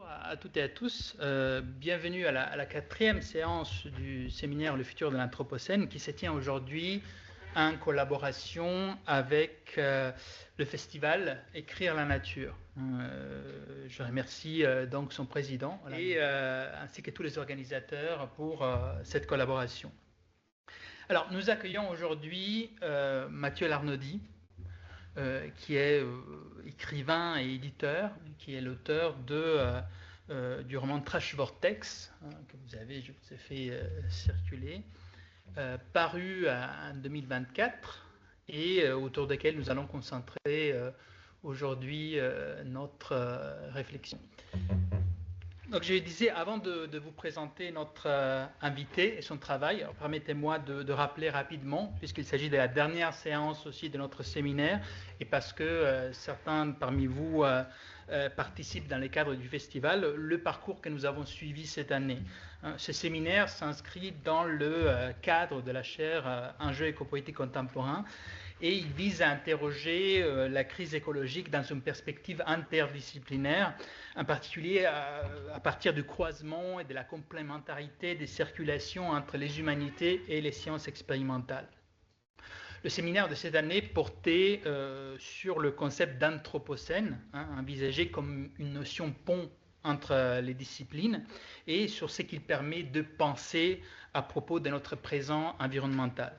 À toutes et à tous, bienvenue à la quatrième séance du séminaire Le futur de l'Anthropocène qui se tient aujourd'hui en collaboration avec le festival Écrire la nature. Je remercie donc son président ainsi que tous les organisateurs pour cette collaboration. Alors, nous accueillons aujourd'hui Mathieu Larnaudy, qui est écrivain et éditeur, qui est l'auteur du roman Trash Vortex, que je vous ai fait circuler, paru en 2024 et autour desquels nous allons concentrer aujourd'hui notre réflexion. Donc je disais, avant de vous présenter notre invité et son travail, permettez-moi de rappeler rapidement, puisqu'il s'agit de la dernière séance aussi de notre séminaire, et parce que certains parmi vous participent dans le cadre du festival, le parcours que nous avons suivi cette année. Ce séminaire s'inscrit dans le cadre de la chaire Enjeux écopolitiques contemporains, et il vise à interroger la crise écologique dans une perspective interdisciplinaire, en particulier à partir du croisement et de la complémentarité des circulations entre les humanités et les sciences expérimentales. Le séminaire de cette année portait sur le concept d'anthropocène, envisagé comme une notion pont entre les disciplines, et sur ce qu'il permet de penser à propos de notre présent environnemental.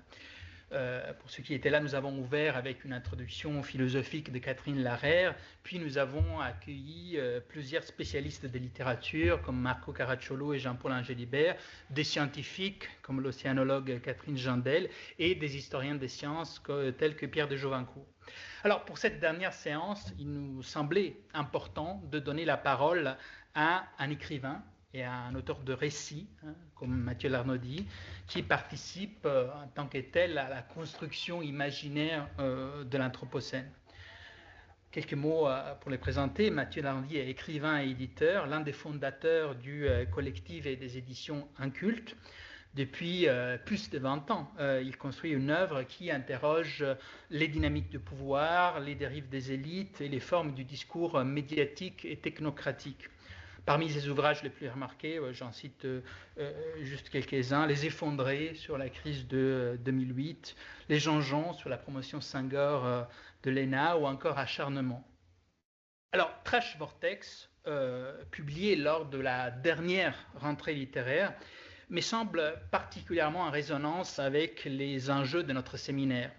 Pour ceux qui étaient là, nous avons ouvert avec une introduction philosophique de Catherine Larère, puis nous avons accueilli plusieurs spécialistes de littérature comme Marco Caracciolo et Jean-Paul Angélibert, des scientifiques comme l'océanologue Catherine Jandel et des historiens des sciences tels que Pierre de Jovincourt. Alors pour cette dernière séance, il nous semblait important de donner la parole à un écrivain et à un auteur de récits, comme Mathieu Larnaudy, qui participe en tant que tel à la construction imaginaire de l'Anthropocène. Quelques mots pour les présenter. Mathieu Larnaudy est écrivain et éditeur, l'un des fondateurs du collectif et des éditions Inculte. Depuis plus de 20 ans, il construit une œuvre qui interroge les dynamiques de pouvoir, les dérives des élites et les formes du discours médiatique et technocratique. Parmi ses ouvrages les plus remarqués, j'en cite juste quelques-uns: Les Effondrés sur la crise de 2008, Les Jean-Jean sur la promotion Senghor de l'ENA ou encore Acharnement. Alors, Trash Vortex, publié lors de la dernière rentrée littéraire, me semble particulièrement en résonance avec les enjeux de notre séminaire.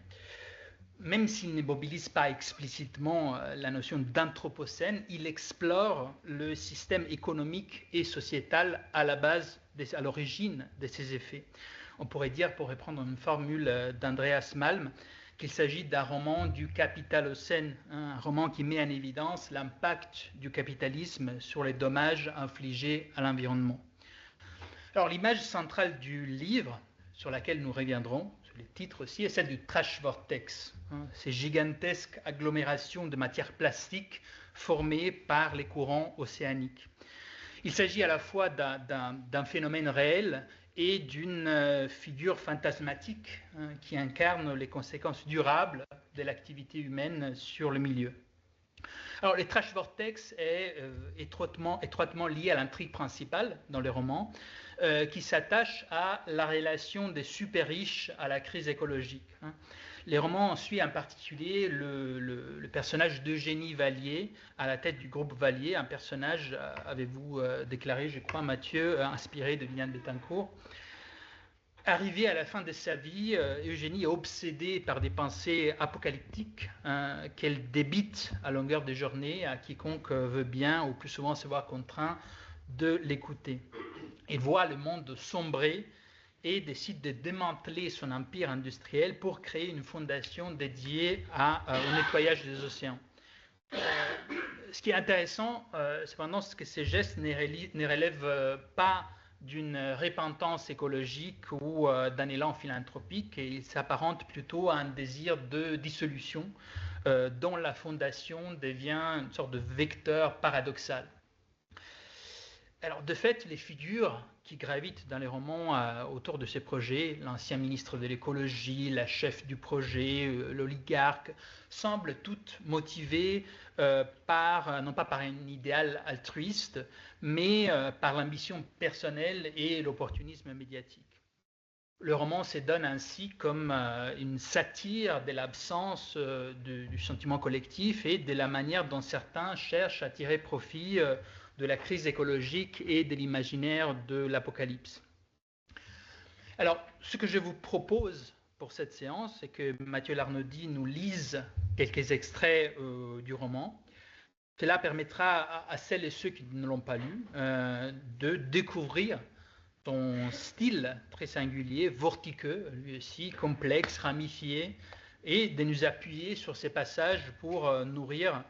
Même s'il ne mobilise pas explicitement la notion d'anthropocène, il explore le système économique et sociétal à l'origine de ces effets. On pourrait dire, pour reprendre une formule d'Andreas Malm, qu'il s'agit d'un roman du capitalocène, un roman qui met en évidence l'impact du capitalisme sur les dommages infligés à l'environnement. Alors l'image centrale du livre, sur laquelle nous reviendrons, le titre aussi, est celle du Trash Vortex, ces gigantesques agglomérations de matière plastique formées par les courants océaniques. Il s'agit à la fois d'un phénomène réel et d'une figure fantasmatique qui incarne les conséquences durables de l'activité humaine sur le milieu. Alors, le Trash Vortex est étroitement lié à l'intrigue principale dans le roman, qui s'attache à la relation des super riches à la crise écologique. Les romans suivent en particulier le personnage d'Eugénie Vallier, à la tête du groupe Vallier, un personnage, avez-vous déclaré, je crois, Mathieu, inspiré de Liliane Bettencourt. Arrivée à la fin de sa vie, Eugénie est obsédée par des pensées apocalyptiques qu'elle débite à longueur de journée à quiconque veut bien ou plus souvent se voit contraint de l'écouter. Elle voit le monde sombrer et décide de démanteler son empire industriel pour créer une fondation dédiée au nettoyage des océans. Ce qui est intéressant, cependant, c'est que ces gestes ne relèvent pas d'une repentance écologique ou d'un élan philanthropique, et il s'apparente plutôt à un désir de dissolution dont la fondation devient une sorte de vecteur paradoxal. Alors, de fait, les figures qui gravitent dans les romans autour de ces projets, l'ancien ministre de l'écologie, la chef du projet, l'oligarque, semblent toutes motivées non pas par un idéal altruiste, mais par l'ambition personnelle et l'opportunisme médiatique. Le roman se donne ainsi comme une satire de l'absence du sentiment collectif et de la manière dont certains cherchent à tirer profit de la crise écologique et de l'imaginaire de l'apocalypse. Alors, ce que je vous propose pour cette séance, c'est que Mathieu Larnaudy nous lise quelques extraits du roman. Cela permettra à celles et ceux qui ne l'ont pas lu de découvrir son style très singulier, vortiqueux, lui aussi, complexe, ramifié, et de nous appuyer sur ces passages pour nourrir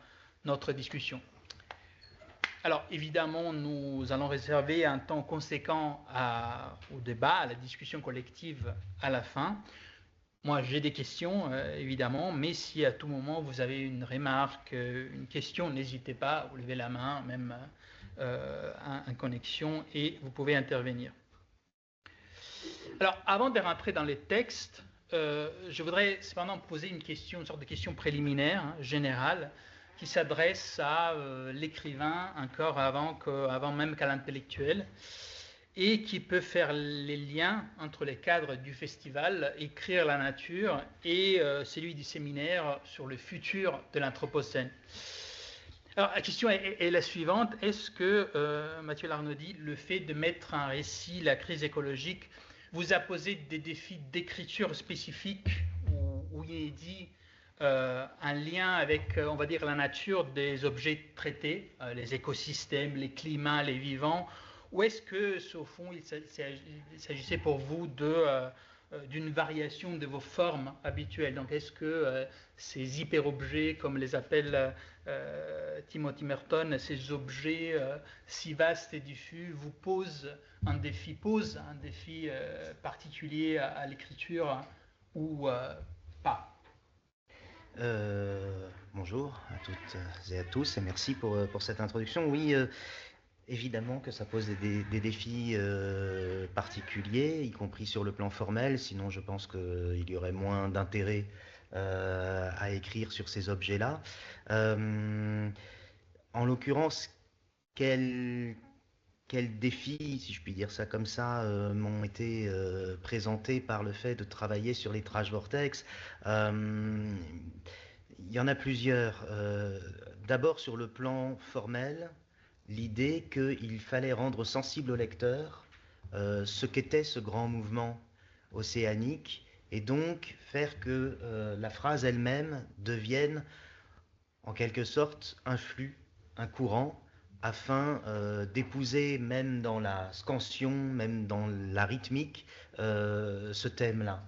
notre discussion. Alors, évidemment, nous allons réserver un temps conséquent au débat, à la discussion collective à la fin. Moi, j'ai des questions, évidemment, mais si à tout moment vous avez une remarque, une question, n'hésitez pas, vous levez la main, même en connexion, et vous pouvez intervenir. Alors, avant de rentrer dans les textes, je voudrais cependant poser une sorte de question préliminaire, générale, qui s'adresse à l'écrivain encore avant même qu'à l'intellectuel, et qui peut faire les liens entre les cadres du festival Écrire la nature et celui du séminaire sur le futur de l'Anthropocène. Alors, la question est la suivante. Est-ce que, Mathieu Larnaudy, le fait de mettre en récit la crise écologique vous a posé des défis d'écriture spécifiques ou inédits, un lien avec, on va dire, la nature des objets traités, les écosystèmes, les climats, les vivants, ou est-ce que, au fond, il s'agissait pour vous d'une variation de vos formes habituelles? Donc, est-ce que ces hyper-objets, comme les appelle Timothy Merton, ces objets si vastes et diffus, vous posent un défi particulier à l'écriture ou pas? Bonjour à toutes et à tous et merci pour cette introduction. Oui, évidemment que ça pose des défis particuliers, y compris sur le plan formel, sinon je pense qu'il y aurait moins d'intérêt à écrire sur ces objets-là. En l'occurrence, quels défis, si je puis dire ça comme ça, m'ont été présentés par le fait de travailler sur les trash vortex. Il y en a plusieurs. D'abord sur le plan formel, l'idée qu'il fallait rendre sensible au lecteur ce qu'était ce grand mouvement océanique et donc faire que la phrase elle-même devienne en quelque sorte un flux, un courant, afin d'épouser même dans la scansion, même dans la rythmique, ce thème-là.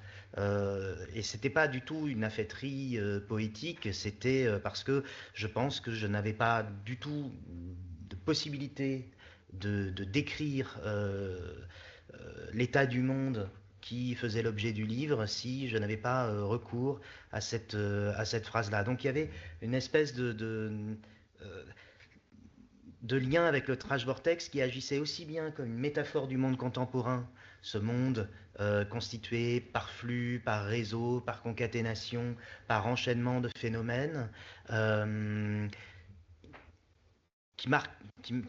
Et c'était pas du tout une affaîtrie poétique, c'était parce que je pense que je n'avais pas du tout de possibilité de décrire l'état du monde qui faisait l'objet du livre si je n'avais pas recours à cette phrase-là. Donc il y avait une espèce de lien avec le trash vortex qui agissait aussi bien comme une métaphore du monde contemporain, ce monde constitué par flux, par réseau, par concaténation, par enchaînement de phénomènes, qui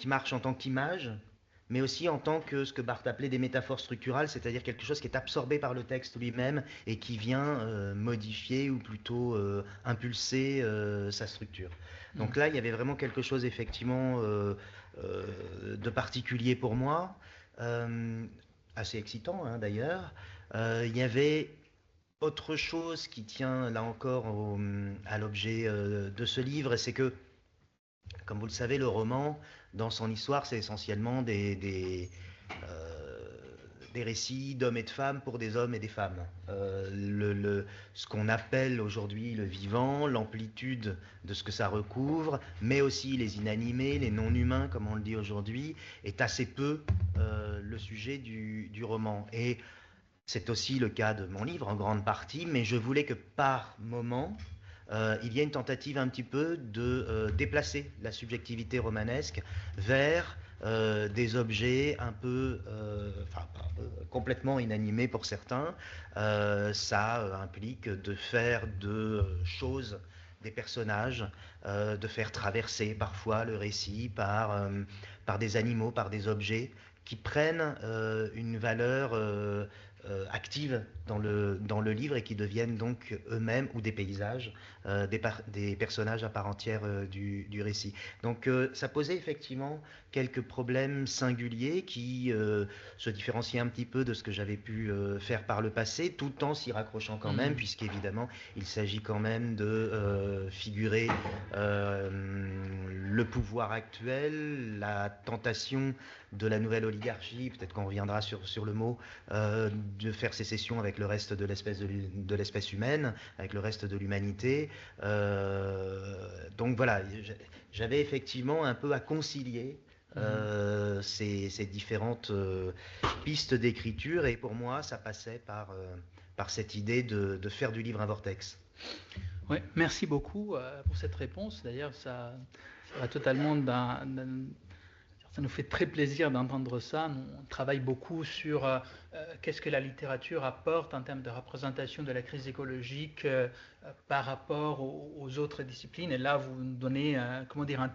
marche en tant qu'image, mais aussi en tant que ce que Barthes appelait des métaphores structurales, c'est-à-dire quelque chose qui est absorbé par le texte lui-même et qui vient modifier ou plutôt impulser sa structure. Donc là, il y avait vraiment quelque chose effectivement de particulier pour moi, assez excitant hein, d'ailleurs. Il y avait autre chose qui tient là encore à l'objet de ce livre, et c'est que, comme vous le savez, le roman, dans son histoire, c'est essentiellement des récits d'hommes et de femmes pour des hommes et des femmes. Ce qu'on appelle aujourd'hui le vivant, l'amplitude de ce que ça recouvre, mais aussi les inanimés, les non-humains, comme on le dit aujourd'hui, est assez peu le sujet du roman. Et c'est aussi le cas de mon livre, en grande partie, mais je voulais que par moment, il y a une tentative un petit peu de déplacer la subjectivité romanesque vers des objets un peu, enfin pas un peu, complètement inanimés pour certains. Ça implique de faire de choses des personnages, de faire traverser parfois le récit par des animaux, par des objets qui prennent une valeur active dans le livre et qui deviennent donc eux-mêmes ou des paysages, des personnages à part entière du récit. Donc ça posait effectivement quelques problèmes singuliers qui se différenciaient un petit peu de ce que j'avais pu faire par le passé, tout en s'y raccrochant quand même, puisqu'évidemment il s'agit quand même de figurer le pouvoir actuel, la tentation de la nouvelle oligarchie, peut-être qu'on reviendra sur le mot, de faire sécession avec le reste de l'espèce humaine, avec le reste de l'humanité. Donc voilà, j'avais effectivement un peu à concilier ces différentes pistes d'écriture, et pour moi ça passait par cette idée de faire du livre un vortex. Oui, merci beaucoup pour cette réponse. D'ailleurs, ça va totalement ça nous fait très plaisir d'entendre ça. Nous, on travaille beaucoup sur qu'est-ce que la littérature apporte en termes de représentation de la crise écologique par rapport aux autres disciplines. Et là, vous nous donnez un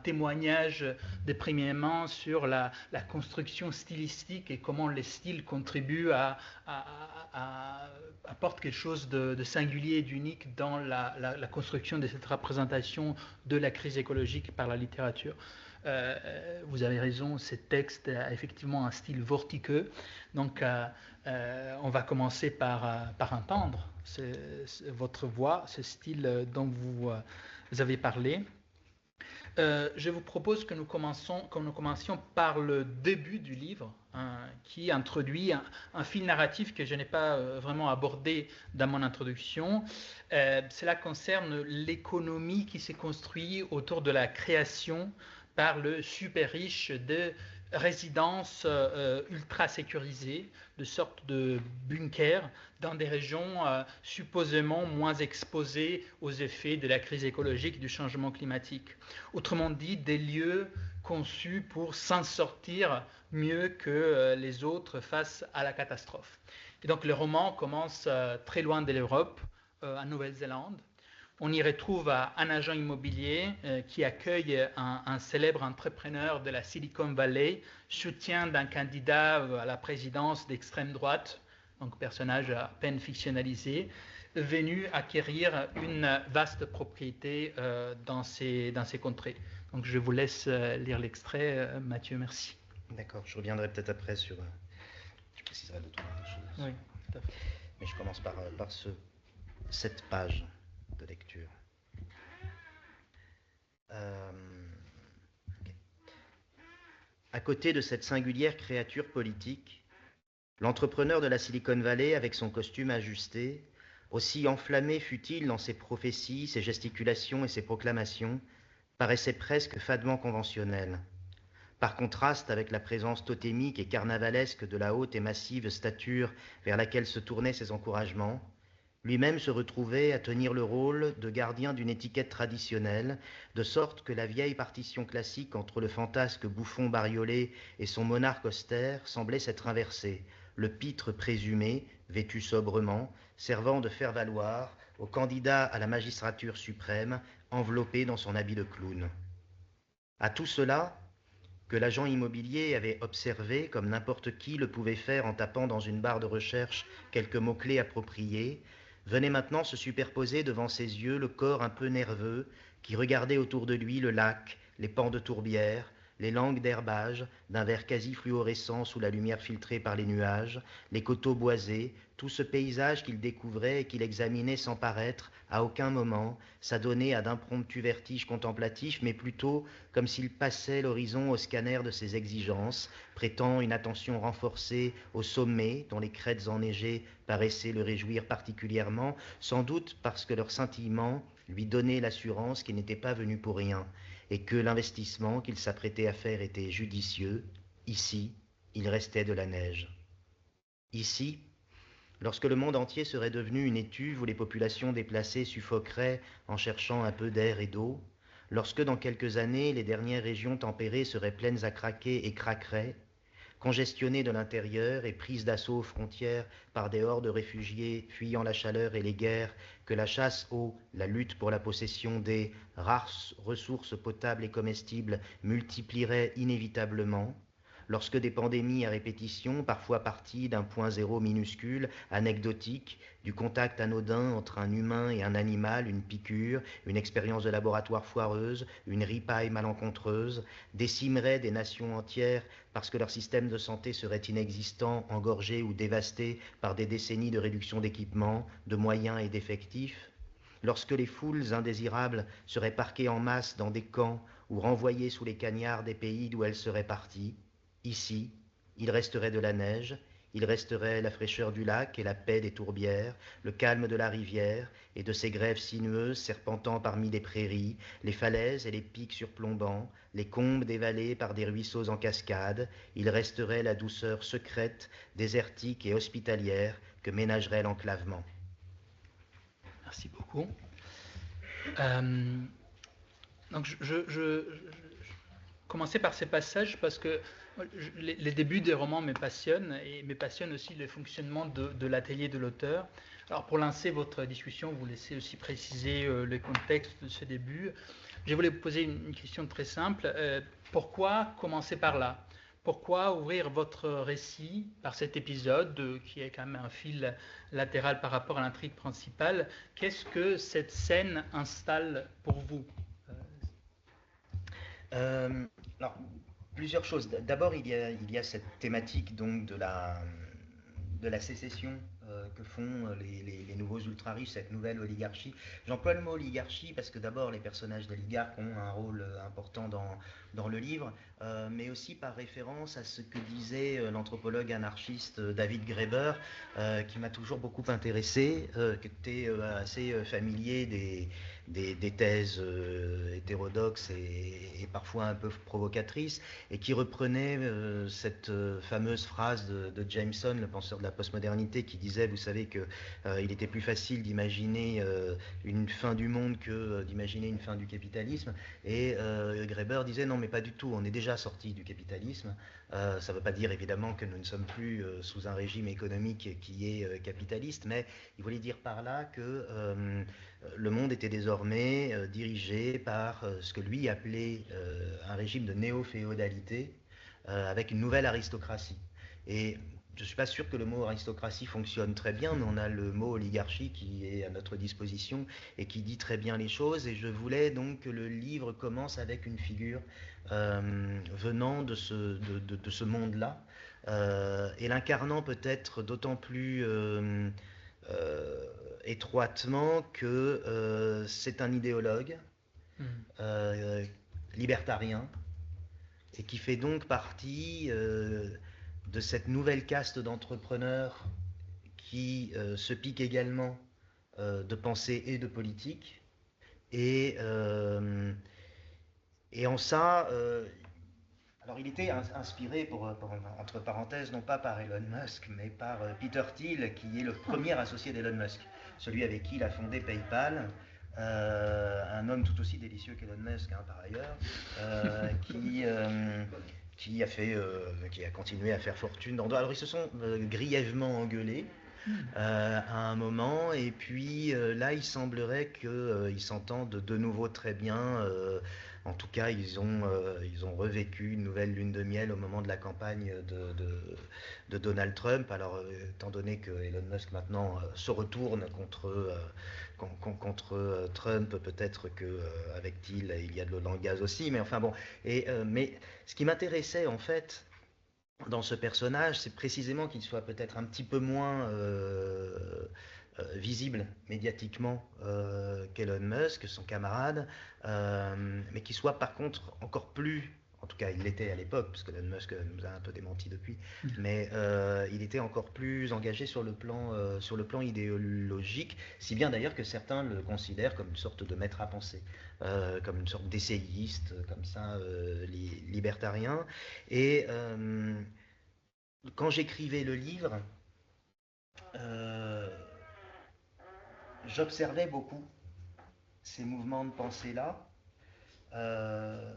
témoignage de premier main sur la construction stylistique et comment les styles contribuent apportent quelque chose de singulier et d'unique dans la construction de cette représentation de la crise écologique par la littérature. Vous avez raison, ce texte a effectivement un style vortiqueux. Donc, on va commencer par entendre votre voix, ce style dont vous avez parlé. Je vous propose que nous commencions par le début du livre, qui introduit un fil narratif que je n'ai pas vraiment abordé dans mon introduction. Cela concerne l'économie qui s'est construite autour de la création par le super riche de résidences ultra sécurisées, de sortes de bunkers dans des régions supposément moins exposées aux effets de la crise écologique et du changement climatique. Autrement dit, des lieux conçus pour s'en sortir mieux que les autres face à la catastrophe. Et donc le roman commence très loin de l'Europe, en Nouvelle-Zélande. On y retrouve un agent immobilier qui accueille un célèbre entrepreneur de la Silicon Valley, soutien d'un candidat à la présidence d'extrême droite, donc personnage à peine fictionnalisé, venu acquérir une vaste propriété dans ces contrées. Donc je vous laisse lire l'extrait. Mathieu, merci. D'accord, je reviendrai peut-être après sur... je préciserai deux, trois choses. Oui, tout à fait. Mais je commence par cette page de lecture. Okay. À côté de cette singulière créature politique, l'entrepreneur de la Silicon Valley, avec son costume ajusté, aussi enflammé fut-il dans ses prophéties, ses gesticulations et ses proclamations, paraissait presque fadement conventionnel. Par contraste avec la présence totémique et carnavalesque de la haute et massive stature vers laquelle se tournaient ses encouragements, lui-même se retrouvait à tenir le rôle de gardien d'une étiquette traditionnelle, de sorte que la vieille partition classique entre le fantasque bouffon bariolé et son monarque austère semblait s'être inversée, le pitre présumé, vêtu sobrement, servant de faire-valoir au candidat à la magistrature suprême, enveloppé dans son habit de clown. À tout cela, que l'agent immobilier avait observé comme n'importe qui le pouvait faire en tapant dans une barre de recherche quelques mots-clés appropriés, venait maintenant se superposer devant ses yeux le corps un peu nerveux qui regardait autour de lui le lac, les pans de tourbière, les langues d'herbage, d'un vert quasi fluorescent sous la lumière filtrée par les nuages, les coteaux boisés, tout ce paysage qu'il découvrait et qu'il examinait sans paraître, à aucun moment, s'adonner à d'impromptus vertiges contemplatifs, mais plutôt comme s'il passait l'horizon au scanner de ses exigences, prêtant une attention renforcée au sommet, dont les crêtes enneigées paraissaient le réjouir particulièrement, sans doute parce que leur scintillement lui donnait l'assurance qu'il n'était pas venu pour rien, et que l'investissement qu'il s'apprêtait à faire était judicieux. Ici, il restait de la neige. Ici, Lorsque le monde entier serait devenu une étuve où les populations déplacées suffoqueraient en cherchant un peu d'air et d'eau, lorsque dans quelques années les dernières régions tempérées seraient pleines à craquer et craqueraient, congestionnées de l'intérieur et prises d'assaut aux frontières par des hordes de réfugiés fuyant la chaleur et les guerres, que la chasse la lutte pour la possession des rares ressources potables et comestibles multiplierait inévitablement, lorsque des pandémies à répétition, parfois parties d'un point zéro minuscule, anecdotique, du contact anodin entre un humain et un animal, une piqûre, une expérience de laboratoire foireuse, une ripaille malencontreuse, décimeraient des nations entières parce que leur système de santé serait inexistant, engorgé ou dévasté par des décennies de réduction d'équipements, de moyens et d'effectifs, lorsque les foules indésirables seraient parquées en masse dans des camps ou renvoyées sous les cagnards des pays d'où elles seraient parties, ici, il resterait de la neige, il resterait la fraîcheur du lac et la paix des tourbières, le calme de la rivière et de ses grèves sinueuses serpentant parmi les prairies, les falaises et les pics surplombants, les combes des vallées par des ruisseaux en cascade, il resterait la douceur secrète, désertique et hospitalière que ménagerait l'enclavement. Merci beaucoup. Euh, donc je commencer par ces passages parce que les débuts des romans me passionnent et me passionne aussi le fonctionnement de l'atelier de l'auteur. Alors pour lancer votre discussion, vous laissez aussi préciser le contexte de ce début. Je voulais vous poser une question très simple. Pourquoi commencer par là? Pourquoi ouvrir votre récit par cet épisode qui est quand même un fil latéral par rapport à l'intrigue principale? Qu'est-ce que cette scène installe pour vous? Euh, alors, plusieurs choses. D'abord, il y a cette thématique donc de la sécession que font les nouveaux ultra-riches, cette nouvelle oligarchie. J'emploie le mot oligarchie parce que d'abord, les personnages d'oligarques ont un rôle important dans le livre, mais aussi par référence à ce que disait l'anthropologue anarchiste David Graeber, qui m'a toujours beaucoup intéressé, qui était assez familier des thèses hétérodoxes et parfois un peu provocatrices, et qui reprenait cette fameuse phrase de Jameson, le penseur de la postmodernité, qui disait, vous savez, qu'il était plus facile d'imaginer une fin du monde que d'imaginer une fin du capitalisme. Et Graeber disait, non, mais pas du tout, on est déjà sorti du capitalisme. Ça ne veut pas dire évidemment que nous ne sommes plus sous un régime économique qui est capitaliste, mais il voulait dire par là que le monde était désormais dirigé par ce que lui appelait un régime de néo-féodalité avec une nouvelle aristocratie. Et je ne suis pas sûr que le mot aristocratie fonctionne très bien, mais on a le mot oligarchie qui est à notre disposition et qui dit très bien les choses. Et je voulais donc que le livre commence avec une figure venant de ce monde-là, et l'incarnant peut-être d'autant plus étroitement que c'est un idéologue euh, libertarien et qui fait donc partie de cette nouvelle caste d'entrepreneurs qui se pique également de pensée et de politique. Et, euh, et en ça, alors il était inspiré, entre parenthèses, non pas par Elon Musk, mais par Peter Thiel, qui est le premier associé d'Elon Musk, celui avec qui il a fondé PayPal, un homme tout aussi délicieux qu'Elon Musk, hein, par ailleurs, qui a continué à faire fortune dans. Alors ils se sont grièvement engueulés. À un moment, et puis là il semblerait qu'ils s'entendent de nouveau très bien. En tout cas, ils ont revécu une nouvelle lune de miel au moment de la campagne de Donald Trump. Alors, étant donné que Elon Musk maintenant se retourne contre Trump, peut-être qu'avec Thiel, il y a de l'eau dans le gaz aussi. Mais enfin bon. Mais ce qui m'intéressait en fait dans ce personnage, c'est précisément qu'il soit peut-être un petit peu moins visible médiatiquement qu'Elon Musk, son camarade, mais qu'il soit par contre encore plus, en tout cas il l'était à l'époque, parce que Elon Musk nous a un peu démenti depuis, mais il était encore plus engagé sur le plan idéologique, si bien d'ailleurs que certains le considèrent comme une sorte de maître à penser, comme une sorte d'essayiste, comme ça, libertarien. Et quand j'écrivais le livre, euh, j'observais beaucoup ces mouvements de pensée-là. Euh,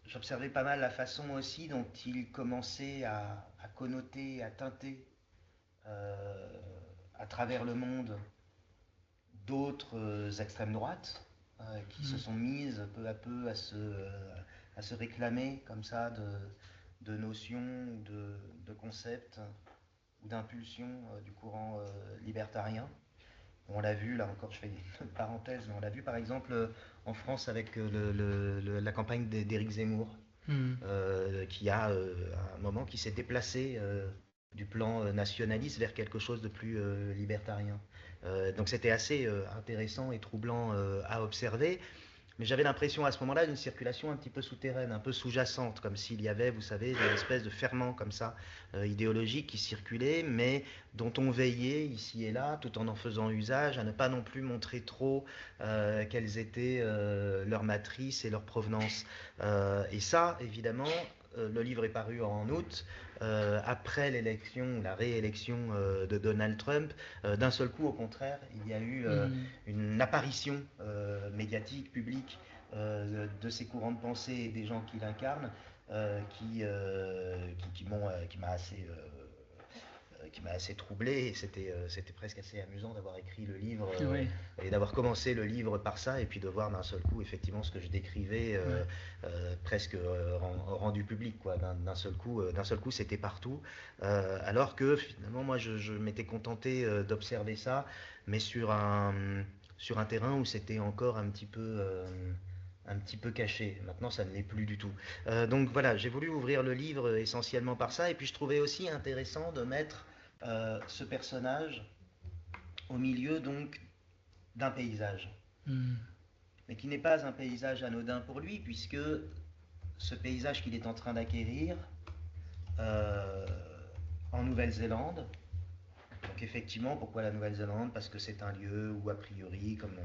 J'observais pas mal la façon aussi dont ils commençaient à connoter, à teinter euh, à travers le monde d'autres extrêmes droites qui se Mm. sont mises peu à peu à se réclamer comme ça de notions, de concepts ou d'impulsions du courant libertarien. On l'a vu, là encore je fais une parenthèse, mais on l'a vu par exemple en France avec la campagne d'Éric Zemmour, Mm. qui a à un moment qui s'est déplacé du plan nationaliste vers quelque chose de plus libertarien. Donc c'était assez intéressant et troublant à observer. Mais j'avais l'impression à ce moment-là d'une circulation un petit peu souterraine, un peu sous-jacente, comme s'il y avait, vous savez, une espèce de ferment comme ça, idéologique qui circulait, mais dont on veillait ici et là, tout en faisant usage, à ne pas non plus montrer trop quelles étaient leurs matrices et leur provenance. Et ça, évidemment, le livre est paru en août, après l'élection, la réélection de Donald Trump. D'un seul coup, au contraire, il y a eu Mm. une apparition médiatique, publique, de ces courants de pensée et des gens qui l'incarnent, qui m'a assez qui m'a assez troublé, et c'était presque assez amusant d'avoir écrit le livre Oui, et d'avoir commencé le livre par ça, et puis de voir d'un seul coup effectivement ce que je décrivais ouais. presque rendu public, quoi. D'un seul coup c'était partout, alors que finalement moi je m'étais contenté d'observer ça, mais sur un terrain où c'était encore un petit peu caché. Maintenant, ça ne l'est plus du tout. Donc voilà, j'ai voulu ouvrir le livre essentiellement par ça, et puis je trouvais aussi intéressant de mettre ce personnage au milieu donc d'un paysage, Mm. mais qui n'est pas un paysage anodin pour lui, puisque ce paysage qu'il est en train d'acquérir euh, en Nouvelle-Zélande, donc effectivement, pourquoi la Nouvelle-Zélande? Parce que c'est un lieu où, a priori, comme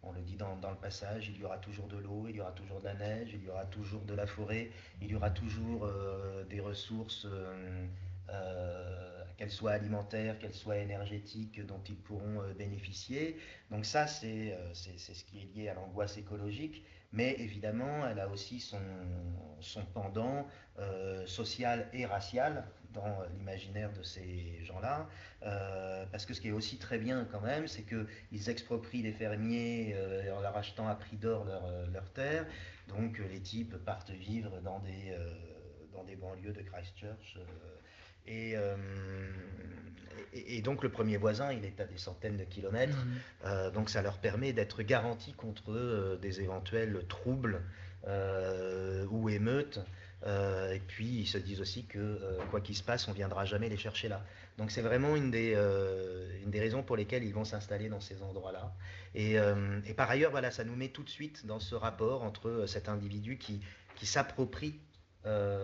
on le dit dans le passage, il y aura toujours de l'eau, il y aura toujours de la neige, il y aura toujours de la forêt, il y aura toujours des ressources, qu'elles soient alimentaires, qu'elles soient énergétiques, dont ils pourront bénéficier. Donc ça, c'est ce qui est lié à l'angoisse écologique. Mais évidemment, elle a aussi son pendant social et racial dans l'imaginaire de ces gens-là. Parce que ce qui est aussi très bien quand même, c'est qu'ils exproprient les fermiers en leur achetant à prix d'or leur terre. Donc les types partent vivre dans des banlieues de Christchurch. Et, euh, et donc le premier voisin, il est à des centaines de kilomètres. Mm. Donc ça leur permet d'être garantis contre des éventuels troubles ou émeutes. Et puis ils se disent aussi que quoi qu'il se passe, on ne viendra jamais les chercher là. Donc c'est vraiment une des raisons pour lesquelles ils vont s'installer dans ces endroits-là. Et par ailleurs, voilà, ça nous met tout de suite dans ce rapport entre cet individu qui s'approprie euh,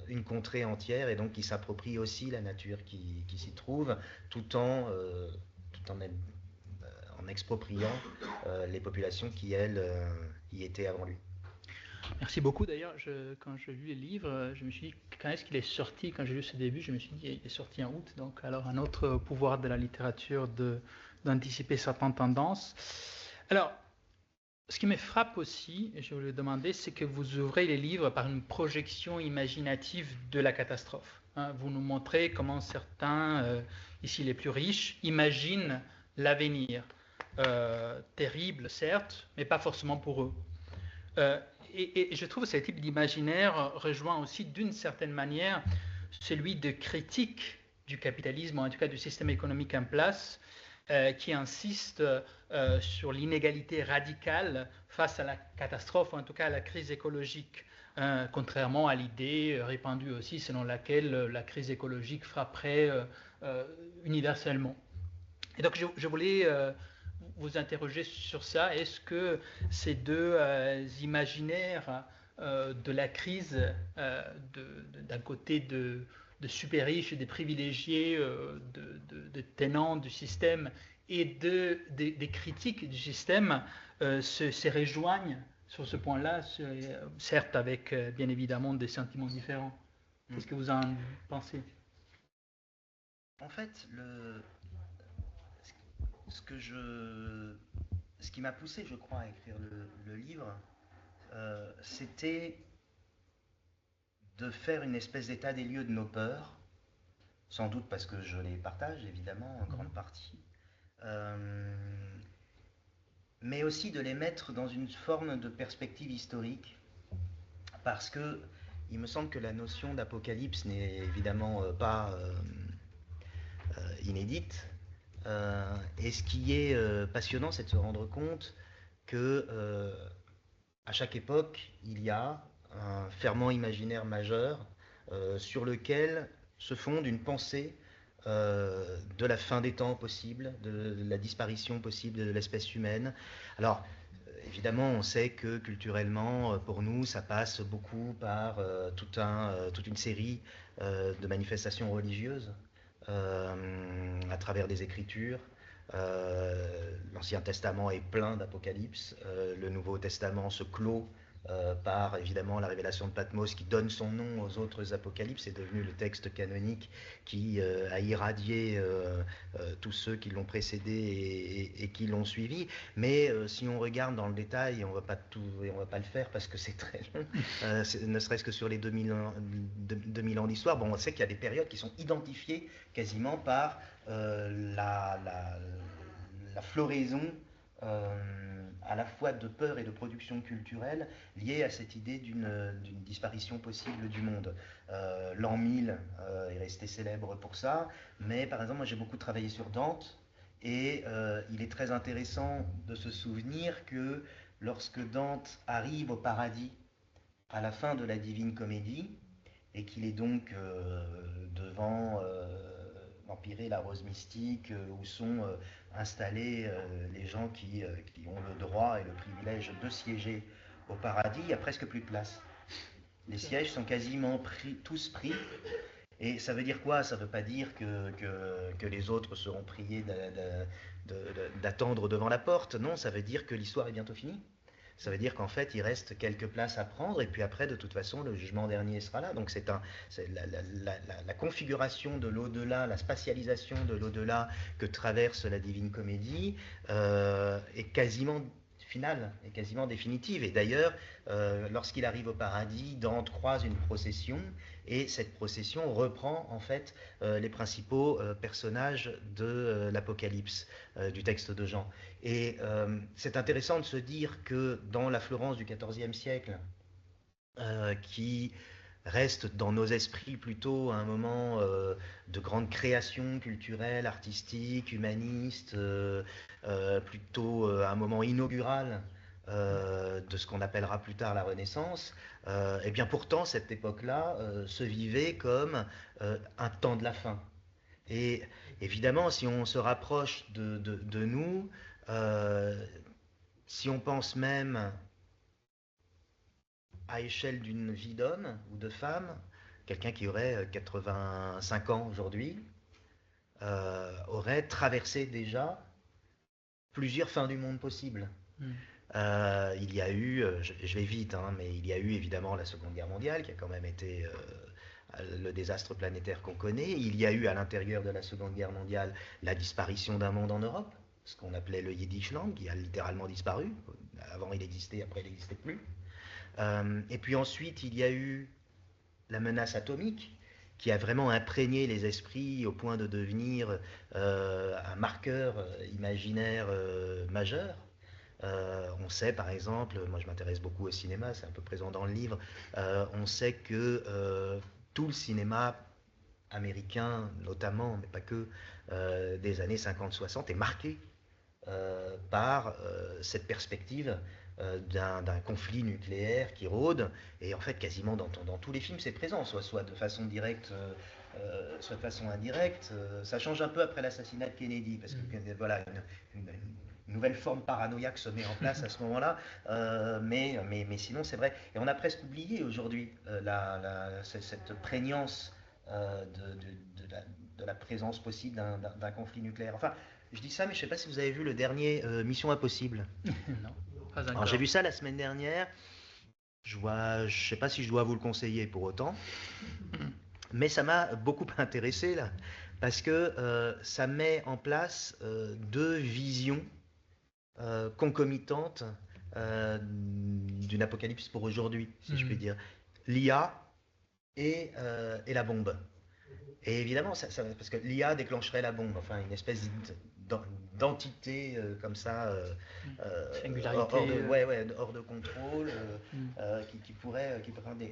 une contrée entière, et donc qui s'approprie aussi la nature qui s'y trouve, tout en, euh, tout en expropriant les populations qui, elles, y étaient avant lui. Merci beaucoup. D'ailleurs, quand j'ai lu le livre, je me suis dit, quand est-ce qu'il est sorti? Quand j'ai lu ce début, je me suis dit, il est sorti en août. Donc, alors, un autre pouvoir de la littérature d'anticiper certaines tendances. Alors, ce qui me frappe aussi, et je voulais demander, c'est que vous ouvrez les livres par une projection imaginative de la catastrophe. Hein. Vous nous montrez comment certains, ici les plus riches, imaginent l'avenir. Terrible, certes, mais pas forcément pour eux. Euh, et je trouve que ce type d'imaginaire rejoint aussi d'une certaine manière celui de critique du capitalisme, ou en tout cas du système économique en place, qui insiste sur l'inégalité radicale face à la catastrophe, ou en tout cas à la crise écologique, contrairement à l'idée répandue aussi selon laquelle la crise écologique frapperait universellement. Et donc je voulais vous interroger sur ça. Est-ce que ces deux imaginaires de la crise, d'un côté de super riches et des privilégiés, de tenants du système, et des critiques du système, se rejoignent sur ce point-là, certes avec bien évidemment des sentiments différents? Qu'est-ce que vous en pensez? En fait, ce que ce qui m'a poussé, je crois, à écrire le livre, c'était de faire une espèce d'état des lieux de nos peurs, sans doute parce que je les partage, évidemment, en grande partie, euh, mais aussi de les mettre dans une forme de perspective historique, parce que il me semble que la notion d'apocalypse n'est évidemment pas inédite. Et ce qui est passionnant, c'est de se rendre compte que à chaque époque, il y a un ferment imaginaire majeur sur lequel se fonde une pensée de la fin des temps possible, de la disparition possible de l'espèce humaine. Alors, évidemment, on sait que culturellement, pour nous, ça passe beaucoup par toute une série de manifestations religieuses à travers des écritures. L'Ancien Testament est plein d'apocalypses. Le Nouveau Testament se clôt par évidemment la révélation de Patmos qui donne son nom aux autres apocalypses. C'est devenu le texte canonique qui a irradié tous ceux qui l'ont précédé et qui l'ont suivi. Mais si on regarde dans le détail, et on va pas le faire parce que c'est très long, ne serait-ce que sur les 2000 ans d'histoire, bon, on sait qu'il y a des périodes qui sont identifiées quasiment par la floraison à la fois de peur et de production culturelle liée à cette idée d'une disparition possible du monde. L'an 1000 est resté célèbre pour ça, mais par exemple, moi j'ai beaucoup travaillé sur Dante, et il est très intéressant de se souvenir que lorsque Dante arrive au paradis à la fin de la Divine Comédie, et qu'il est donc devant l'Empyrée, la Rose Mystique, où sont installés les gens qui ont le droit et le privilège de siéger au paradis. Il n'y a presque plus de place. Les sièges sont quasiment tous pris. Et ça veut dire quoi? Ça ne veut pas dire que les autres seront priés d'attendre devant la porte. Non, ça veut dire que l'histoire est bientôt finie. Ça veut dire qu'en fait, il reste quelques places à prendre, et puis après, de toute façon, le jugement dernier sera là. Donc c'est la configuration de l'au-delà, la spatialisation de l'au-delà que traverse la Divine Comédie est quasiment finale, est quasiment définitive. Et d'ailleurs, lorsqu'il arrive au paradis, Dante croise une procession, et cette procession reprend en fait les principaux personnages de l'Apocalypse, du texte de Jean. Et c'est intéressant de se dire que dans la Florence du XIVe siècle, qui reste dans nos esprits plutôt un moment de grande création culturelle, artistique, humaniste, plutôt un moment inaugural de ce qu'on appellera plus tard la Renaissance, et bien pourtant cette époque-là se vivait comme un temps de la fin. Et évidemment, si on se rapproche de nous, euh, si on pense même à échelle d'une vie d'homme ou de femme, quelqu'un qui aurait 85 ans aujourd'hui aurait traversé déjà plusieurs fins du monde possibles. Il y a eu, je vais vite, hein, mais il y a eu évidemment la Seconde Guerre mondiale qui a quand même été le désastre planétaire qu'on connaît. Il y a eu à l'intérieur de la Seconde Guerre mondiale la disparition d'un monde en Europe, ce qu'on appelait le Yiddishland, qui a littéralement disparu. Avant il existait, après il n'existait plus. Et puis ensuite il y a eu la menace atomique qui a vraiment imprégné les esprits au point de devenir un marqueur imaginaire majeur. On sait par exemple, moi je m'intéresse beaucoup au cinéma, c'est un peu présent dans le livre, on sait que tout le cinéma américain notamment, mais pas que, des années 50-60 est marqué par cette perspective d'un conflit nucléaire qui rôde, et en fait quasiment dans tous les films c'est présent, soit de façon directe, soit de façon indirecte. Ça change un peu après l'assassinat de Kennedy, parce que voilà, une nouvelle forme paranoïaque se met en place à ce moment-là, mais sinon c'est vrai. Et on a presque oublié aujourd'hui cette prégnance de la présence possible d'un conflit nucléaire. Enfin, je dis ça, mais je ne sais pas si vous avez vu le dernier Mission Impossible. Non, pas encore. Alors j'ai vu ça la semaine dernière. Je ne sais pas si je dois vous le conseiller pour autant, mais ça m'a beaucoup intéressé là, parce que ça met en place deux visions concomitantes d'une apocalypse pour aujourd'hui, si je puis dire. L'IA et la bombe. Et évidemment, parce que l'IA déclencherait la bombe, enfin une espèce d'entité comme ça, hors de contrôle, qui pourrait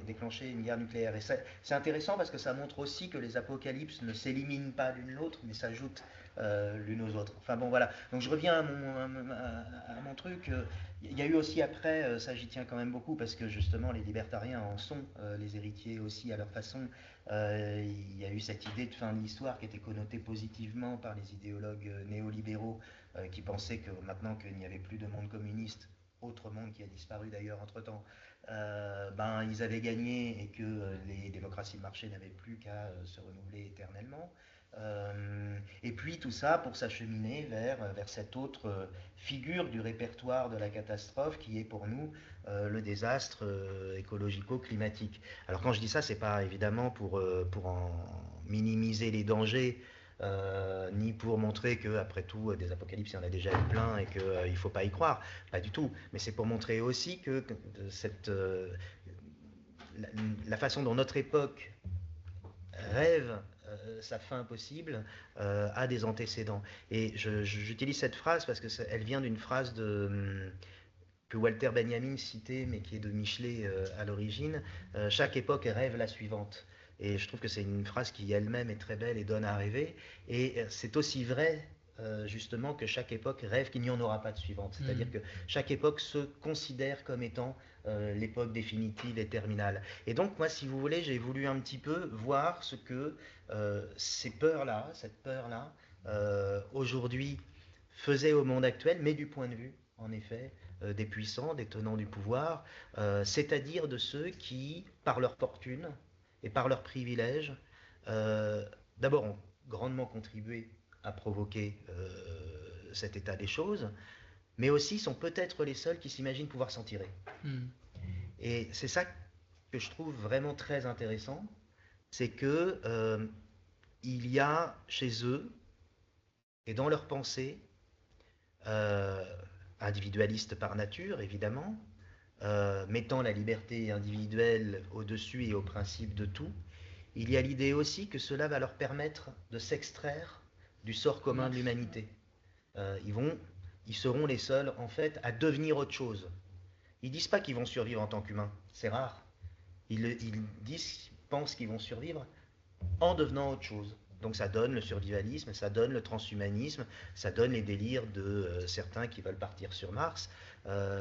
déclencher une guerre nucléaire. Et c'est intéressant parce que ça montre aussi que les apocalypses ne s'éliminent pas l'une l'autre, mais s'ajoutent l'une aux autres. Enfin bon, voilà. Donc je reviens à mon truc. Il y a eu aussi après, ça j'y tiens quand même beaucoup, parce que justement les libertariens en sont les héritiers aussi à leur façon. Il y a eu cette idée de fin de l'histoire qui était connotée positivement par les idéologues néolibéraux qui pensaient que maintenant qu'il n'y avait plus de monde communiste, autre monde qui a disparu d'ailleurs entre-temps, ils avaient gagné et que les démocraties de marché n'avaient plus qu'à se renouveler éternellement. Et puis tout ça pour s'acheminer vers cette autre figure du répertoire de la catastrophe qui est pour nous le désastre écologico-climatique. Alors quand je dis ça, c'est pas évidemment pour en minimiser les dangers, ni pour montrer qu'après tout, des apocalypses, il y en a déjà eu plein et qu'il ne faut pas y croire. Pas du tout. Mais c'est pour montrer aussi que la façon dont notre époque rêve sa fin possible a des antécédents. Et j'utilise cette phrase parce qu'elle vient d'une phrase que Walter Benjamin citait, mais qui est de Michelet à l'origine. Chaque époque rêve la suivante. Et je trouve que c'est une phrase qui elle-même est très belle et donne à rêver. Et c'est aussi vrai justement que chaque époque rêve qu'il n'y en aura pas de suivante. C'est-à-dire que chaque époque se considère comme étant l'époque définitive et terminale. Et donc moi, si vous voulez, j'ai voulu un petit peu voir ce que cette peur-là, aujourd'hui faisait au monde actuel, mais du point de vue, en effet, des puissants, des tenants du pouvoir, c'est-à-dire de ceux qui, par leur fortune et par leurs privilèges, d'abord ont grandement contribué à provoquer cet état des choses, mais aussi sont peut-être les seuls qui s'imaginent pouvoir s'en tirer. Et c'est ça que je trouve vraiment très intéressant, c'est que il y a chez eux, et dans leur pensée, individualistes par nature, évidemment, mettant la liberté individuelle au-dessus et au principe de tout, il y a l'idée aussi que cela va leur permettre de s'extraire du sort commun de l'humanité. Ils seront les seuls, en fait, à devenir autre chose. Ils disent pas qu'ils vont survivre en tant qu'humains, c'est rare. Ils pensent qu'ils vont survivre en devenant autre chose. Donc ça donne le survivalisme, ça donne le transhumanisme, ça donne les délires de certains qui veulent partir sur Mars.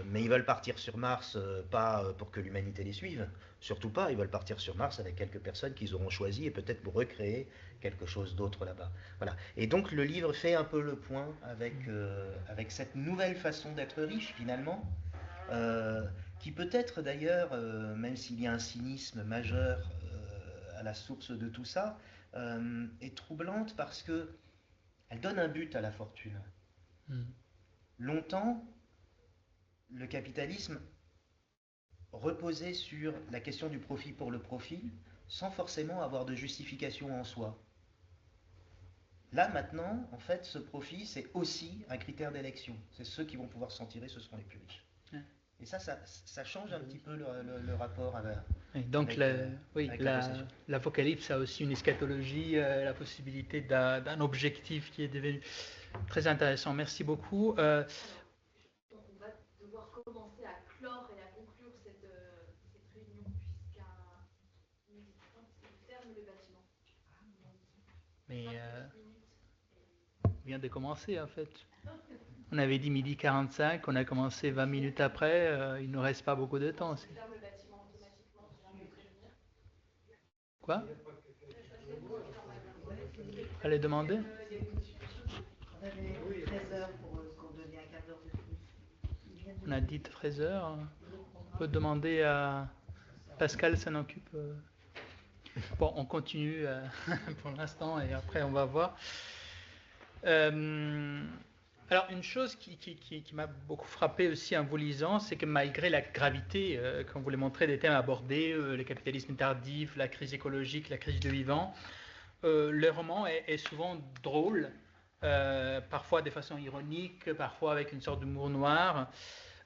Mais ils veulent partir sur Mars pas pour que l'humanité les suive, surtout pas, ils veulent partir sur Mars avec quelques personnes qu'ils auront choisies et peut-être pour recréer quelque chose d'autre là-bas. Voilà. Et donc le livre fait un peu le point avec cette nouvelle façon d'être riche finalement, qui peut-être d'ailleurs, même s'il y a un cynisme majeur à la source de tout ça, est troublante parce que elle donne un but à la fortune. Longtemps, le capitalisme reposait sur la question du profit pour le profit, sans forcément avoir de justification en soi. Là maintenant, en fait, ce profit, c'est aussi un critère d'élection. C'est ceux qui vont pouvoir s'en tirer, ce seront les plus riches. Et ça change un petit peu le rapport avec... Donc l'Apocalypse a aussi une eschatologie, la possibilité d'un objectif qui est devenu très intéressant. Merci beaucoup. On va devoir commencer à clore et à conclure cette réunion, puisqu'à midi 30, on ferme le bâtiment. Mais on vient de commencer en fait. On avait dit midi 45, on a commencé 20 minutes après, il ne nous reste pas beaucoup de temps. Aussi. Quoi? Allez demander. On avait 13 heures pour qu'on donne un quart d'heure de plus. On a dit 13 heures. On peut demander à Pascal, s'en occupe. Bon, on continue pour l'instant et après on va voir. Alors, une chose qui m'a beaucoup frappé aussi en vous lisant, c'est que malgré la gravité, quand vous les montrez, des thèmes abordés, le capitalisme tardif, la crise écologique, la crise du vivant, le roman est souvent drôle, parfois de façon ironique, parfois avec une sorte d'humour noir.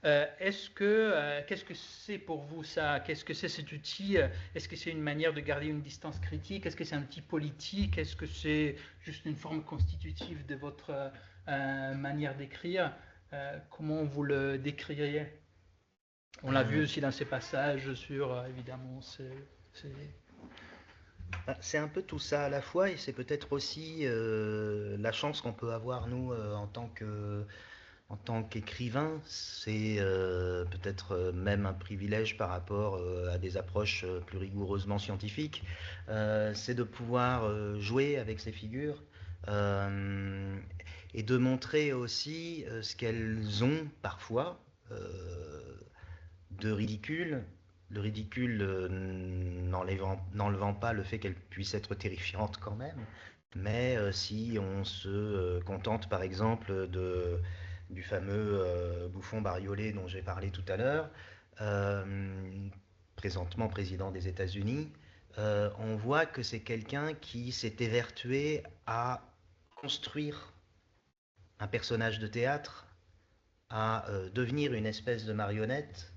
Qu'est-ce que c'est pour vous ça? Qu'est-ce que c'est cet outil? Est-ce que c'est une manière de garder une distance critique? Est-ce que c'est un outil politique? Est-ce que c'est juste une forme constitutive de votre manière d'écrire? Comment vous le décririez? On l'a vu aussi dans ces passages sur, évidemment, C'est un peu tout ça à la fois, et c'est peut-être aussi la chance qu'on peut avoir, nous, en tant qu'écrivain. C'est peut-être même un privilège par rapport à des approches plus rigoureusement scientifiques. C'est de pouvoir jouer avec ces figures et de montrer aussi ce qu'elles ont parfois de ridicule. Le ridicule n'enlevant pas le fait qu'elle puisse être terrifiante quand même. Mais si on se contente par exemple du fameux bouffon bariolé dont j'ai parlé tout à l'heure, présentement président des États-Unis, on voit que c'est quelqu'un qui s'est évertué à construire un personnage de théâtre, à devenir une espèce de marionnette,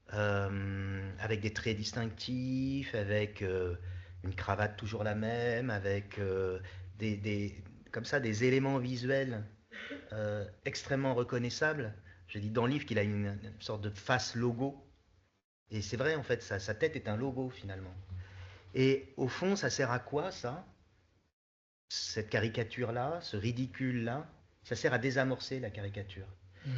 avec des traits distinctifs, avec une cravate toujours la même, avec comme ça, des éléments visuels extrêmement reconnaissables. Je dis dans le livre qu'il a une sorte de face logo. Et c'est vrai, en fait, sa tête est un logo, finalement. Et au fond, ça sert à quoi, ça? Cette caricature-là, ce ridicule-là, ça sert à désamorcer la caricature.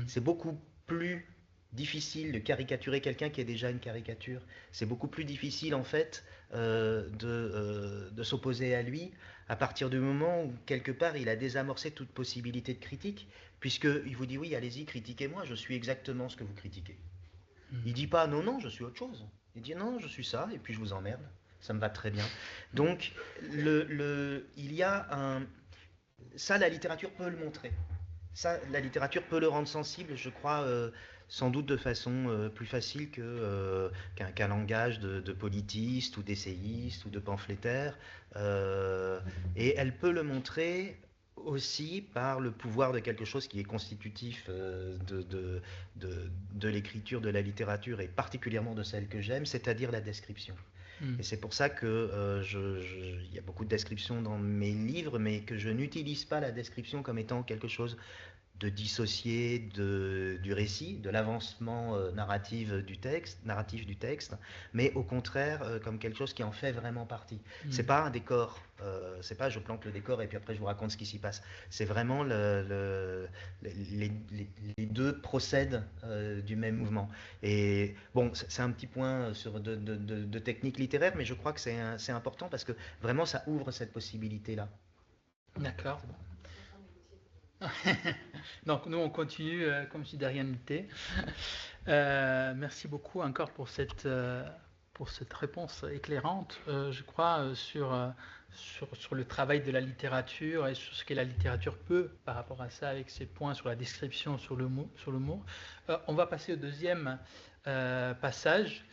C'est beaucoup plus difficile de caricaturer quelqu'un qui est déjà une caricature. C'est beaucoup plus difficile, en fait, de s'opposer à lui à partir du moment où, quelque part, il a désamorcé toute possibilité de critique, puisqu'il vous dit, oui, allez-y, critiquez-moi, je suis exactement ce que vous critiquez. Il dit pas, non, non, je suis autre chose. Il dit, non, je suis ça, et puis je vous emmerde. Ça me va très bien. Donc, il y a un... Ça, la littérature peut le montrer. Ça, la littérature peut le rendre sensible, je crois, sans doute de façon plus facile qu'un langage de politiste ou d'essayiste ou de pamphlétaire. Et elle peut le montrer aussi par le pouvoir de quelque chose qui est constitutif de l'écriture, de la littérature, et particulièrement de celle que j'aime, c'est-à-dire la description. Et c'est pour ça que il y a beaucoup de descriptions dans mes livres, mais que je n'utilise pas la description comme étant quelque chose de dissocié du récit, de l'avancement narratif du texte, mais au contraire comme quelque chose qui en fait vraiment partie. C'est pas un décor, c'est pas je plante le décor et puis après je vous raconte ce qui s'y passe. C'est vraiment les deux procèdent du même mouvement. Et bon, c'est un petit point sur de technique littéraire, mais je crois que c'est important parce que vraiment ça ouvre cette possibilité-là. D'accord. Donc nous on continue comme si de rien n'était. Merci beaucoup encore pour cette réponse éclairante, je crois, sur le travail de la littérature et sur ce que la littérature peut par rapport à ça, avec ses points sur la description, sur le mot. On va passer au deuxième passage.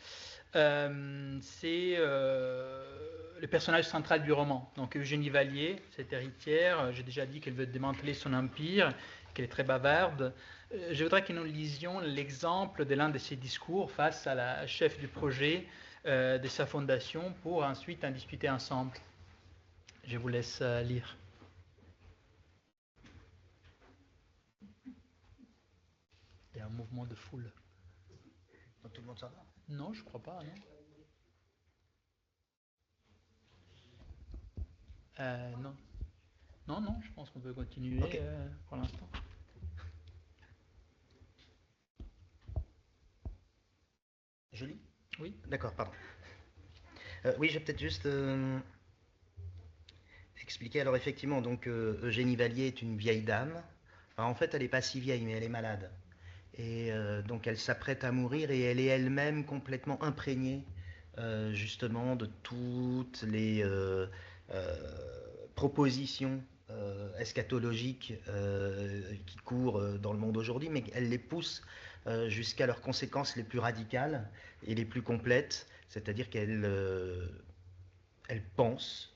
C'est le personnage central du roman. Donc Eugénie Vallier, cette héritière, j'ai déjà dit qu'elle veut démanteler son empire, qu'elle est très bavarde. Je voudrais que nous lisions l'exemple de l'un de ses discours face à la chef du projet de sa fondation pour ensuite en discuter ensemble. Je vous laisse lire. Il y a un mouvement de foule. Donc, tout le monde s'en va? Non, je crois pas, non. Non. Non, je pense qu'on peut continuer okay. Pour l'instant. Je lis? Oui. D'accord, pardon. Oui, je vais peut-être juste expliquer. Alors effectivement, donc Eugénie Vallier est une vieille dame. Alors, en fait, elle n'est pas si vieille, mais elle est malade. Et donc elle s'apprête à mourir et elle est elle-même complètement imprégnée justement de toutes les propositions eschatologiques qui courent dans le monde aujourd'hui, mais elle les pousse jusqu'à leurs conséquences les plus radicales et les plus complètes, c'est-à-dire qu'elle pense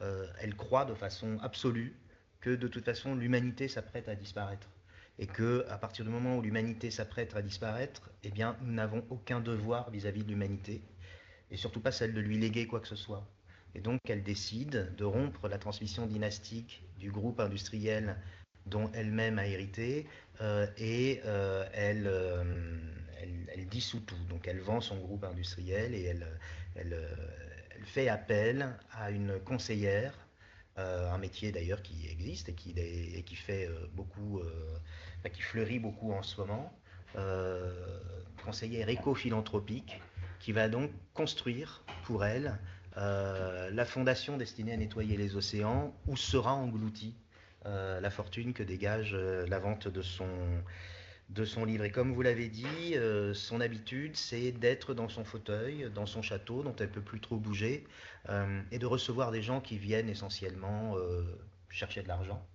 elle croit de façon absolue que de toute façon l'humanité s'apprête à disparaître. Et que à partir du moment où l'humanité s'apprête à disparaître, eh bien, nous n'avons aucun devoir vis-à-vis de l'humanité, et surtout pas celle de lui léguer quoi que ce soit. Et donc elle décide de rompre la transmission dynastique du groupe industriel dont elle-même a hérité, elle dissout tout. Donc elle vend son groupe industriel et elle fait appel à une conseillère, un métier d'ailleurs qui existe et qui fait qui fleurit beaucoup en ce moment, conseillère éco-philanthropique, qui va donc construire pour elle la fondation destinée à nettoyer les océans où sera engloutie la fortune que dégage la vente de son livre. Et comme vous l'avez dit, son habitude, c'est d'être dans son fauteuil, dans son château, dont elle ne peut plus trop bouger, et de recevoir des gens qui viennent essentiellement chercher de l'argent.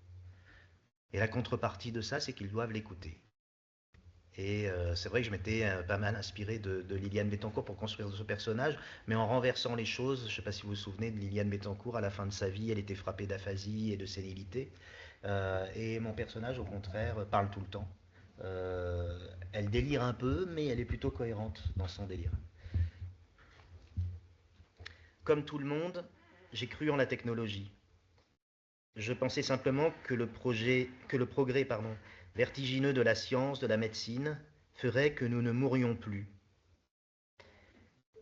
Et la contrepartie de ça, c'est qu'ils doivent l'écouter. Et c'est vrai que je m'étais pas mal inspiré de Liliane Bettencourt pour construire ce personnage, mais en renversant les choses. Je ne sais pas si vous vous souvenez de Liliane Bettencourt, à la fin de sa vie, elle était frappée d'aphasie et de sénilité. Et mon personnage, au contraire, parle tout le temps. Elle délire un peu, mais elle est plutôt cohérente dans son délire. Comme tout le monde, j'ai cru en la technologie. Je pensais simplement que le progrès, vertigineux de la science, de la médecine, ferait que nous ne mourrions plus.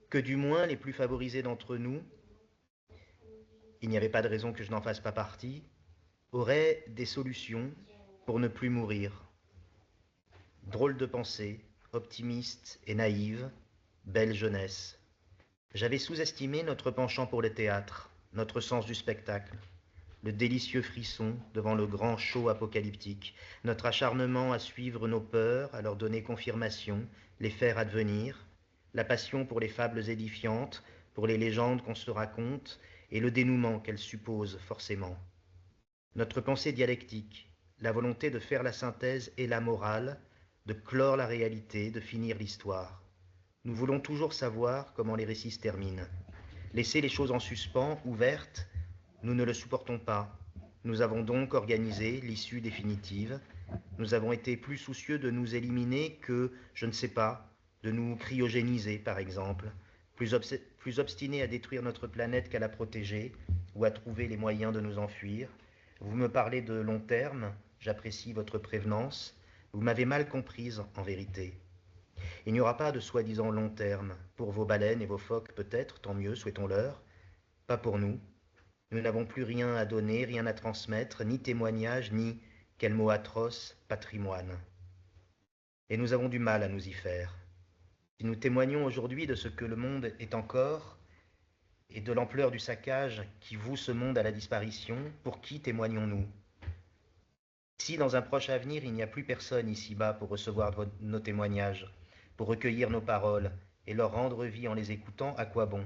Que du moins les plus favorisés d'entre nous, il n'y avait pas de raison que je n'en fasse pas partie, auraient des solutions pour ne plus mourir. Drôle de pensée, optimiste et naïve, belle jeunesse. J'avais sous-estimé notre penchant pour le théâtre, notre sens du spectacle, le délicieux frisson devant le grand show apocalyptique, notre acharnement à suivre nos peurs, à leur donner confirmation, les faire advenir, la passion pour les fables édifiantes, pour les légendes qu'on se raconte, et le dénouement qu'elles supposent forcément. Notre pensée dialectique, la volonté de faire la synthèse et la morale, de clore la réalité, de finir l'histoire. Nous voulons toujours savoir comment les récits se terminent. Laisser les choses en suspens, ouvertes, nous ne le supportons pas. Nous avons donc organisé l'issue définitive. Nous avons été plus soucieux de nous éliminer que, je ne sais pas, de nous cryogéniser par exemple, plus obstinés à détruire notre planète qu'à la protéger ou à trouver les moyens de nous enfuir. Vous me parlez de long terme, j'apprécie votre prévenance. Vous m'avez mal comprise en vérité. Il n'y aura pas de soi-disant long terme. Pour vos baleines et vos phoques peut-être, tant mieux, souhaitons-leur. Pas pour nous. Nous n'avons plus rien à donner, rien à transmettre, ni témoignage, ni, quel mot atroce, patrimoine. Et nous avons du mal à nous y faire. Si nous témoignons aujourd'hui de ce que le monde est encore, et de l'ampleur du saccage qui voue ce monde à la disparition, pour qui témoignons-nous? Si dans un proche avenir il n'y a plus personne ici-bas pour recevoir nos témoignages, pour recueillir nos paroles et leur rendre vie en les écoutant, à quoi bon?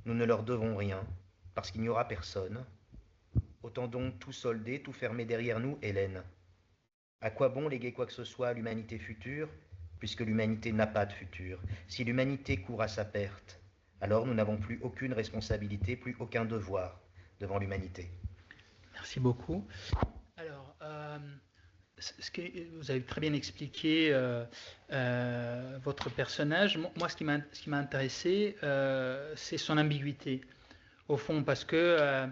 Nous ne leur devons rien, parce qu'il n'y aura personne. Autant donc tout solder, tout fermer derrière nous, Hélène. À quoi bon léguer quoi que ce soit à l'humanité future, puisque l'humanité n'a pas de futur? Si l'humanité court à sa perte, alors nous n'avons plus aucune responsabilité, plus aucun devoir devant l'humanité. Merci beaucoup. Alors, ce que vous avez très bien expliqué votre personnage. Moi, ce qui m'a intéressé, c'est son ambiguïté, au fond, parce que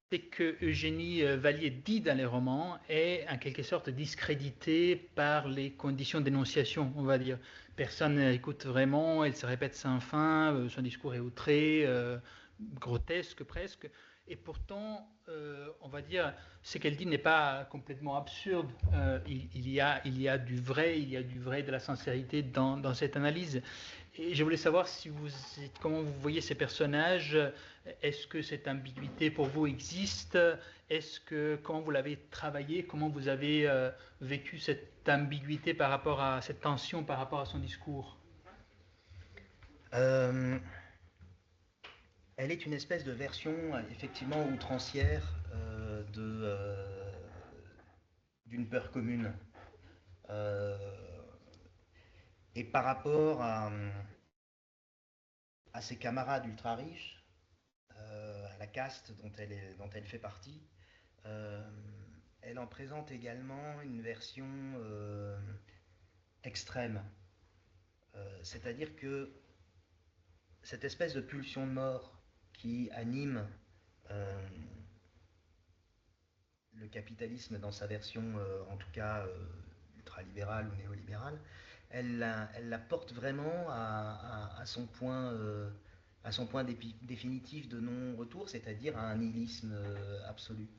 ce que Eugénie Vallier dit dans les romans est en quelque sorte discrédité par les conditions d'énonciation, on va dire. Personne n'écoute vraiment, elle se répète sans fin, son discours est outré, grotesque presque. Et pourtant, on va dire, ce qu'elle dit n'est pas complètement absurde. Il y a du vrai, de la sincérité dans cette analyse. Et je voulais savoir comment vous voyez ces personnages. Est-ce que cette ambiguïté pour vous existe? Comment vous l'avez travaillé? Comment vous avez vécu cette ambiguïté par rapport à cette tension par rapport à son discours? Elle est une espèce de version effectivement outrancière d'une peur commune. Et par rapport à ses camarades ultra riches, elle la caste dont elle fait partie. Elle en présente également une version extrême. C'est-à-dire que cette espèce de pulsion de mort qui anime le capitalisme dans sa version, en tout cas, ultralibérale ou néolibérale, elle la porte vraiment à son point définitif de non-retour, c'est-à-dire à un nihilisme absolu.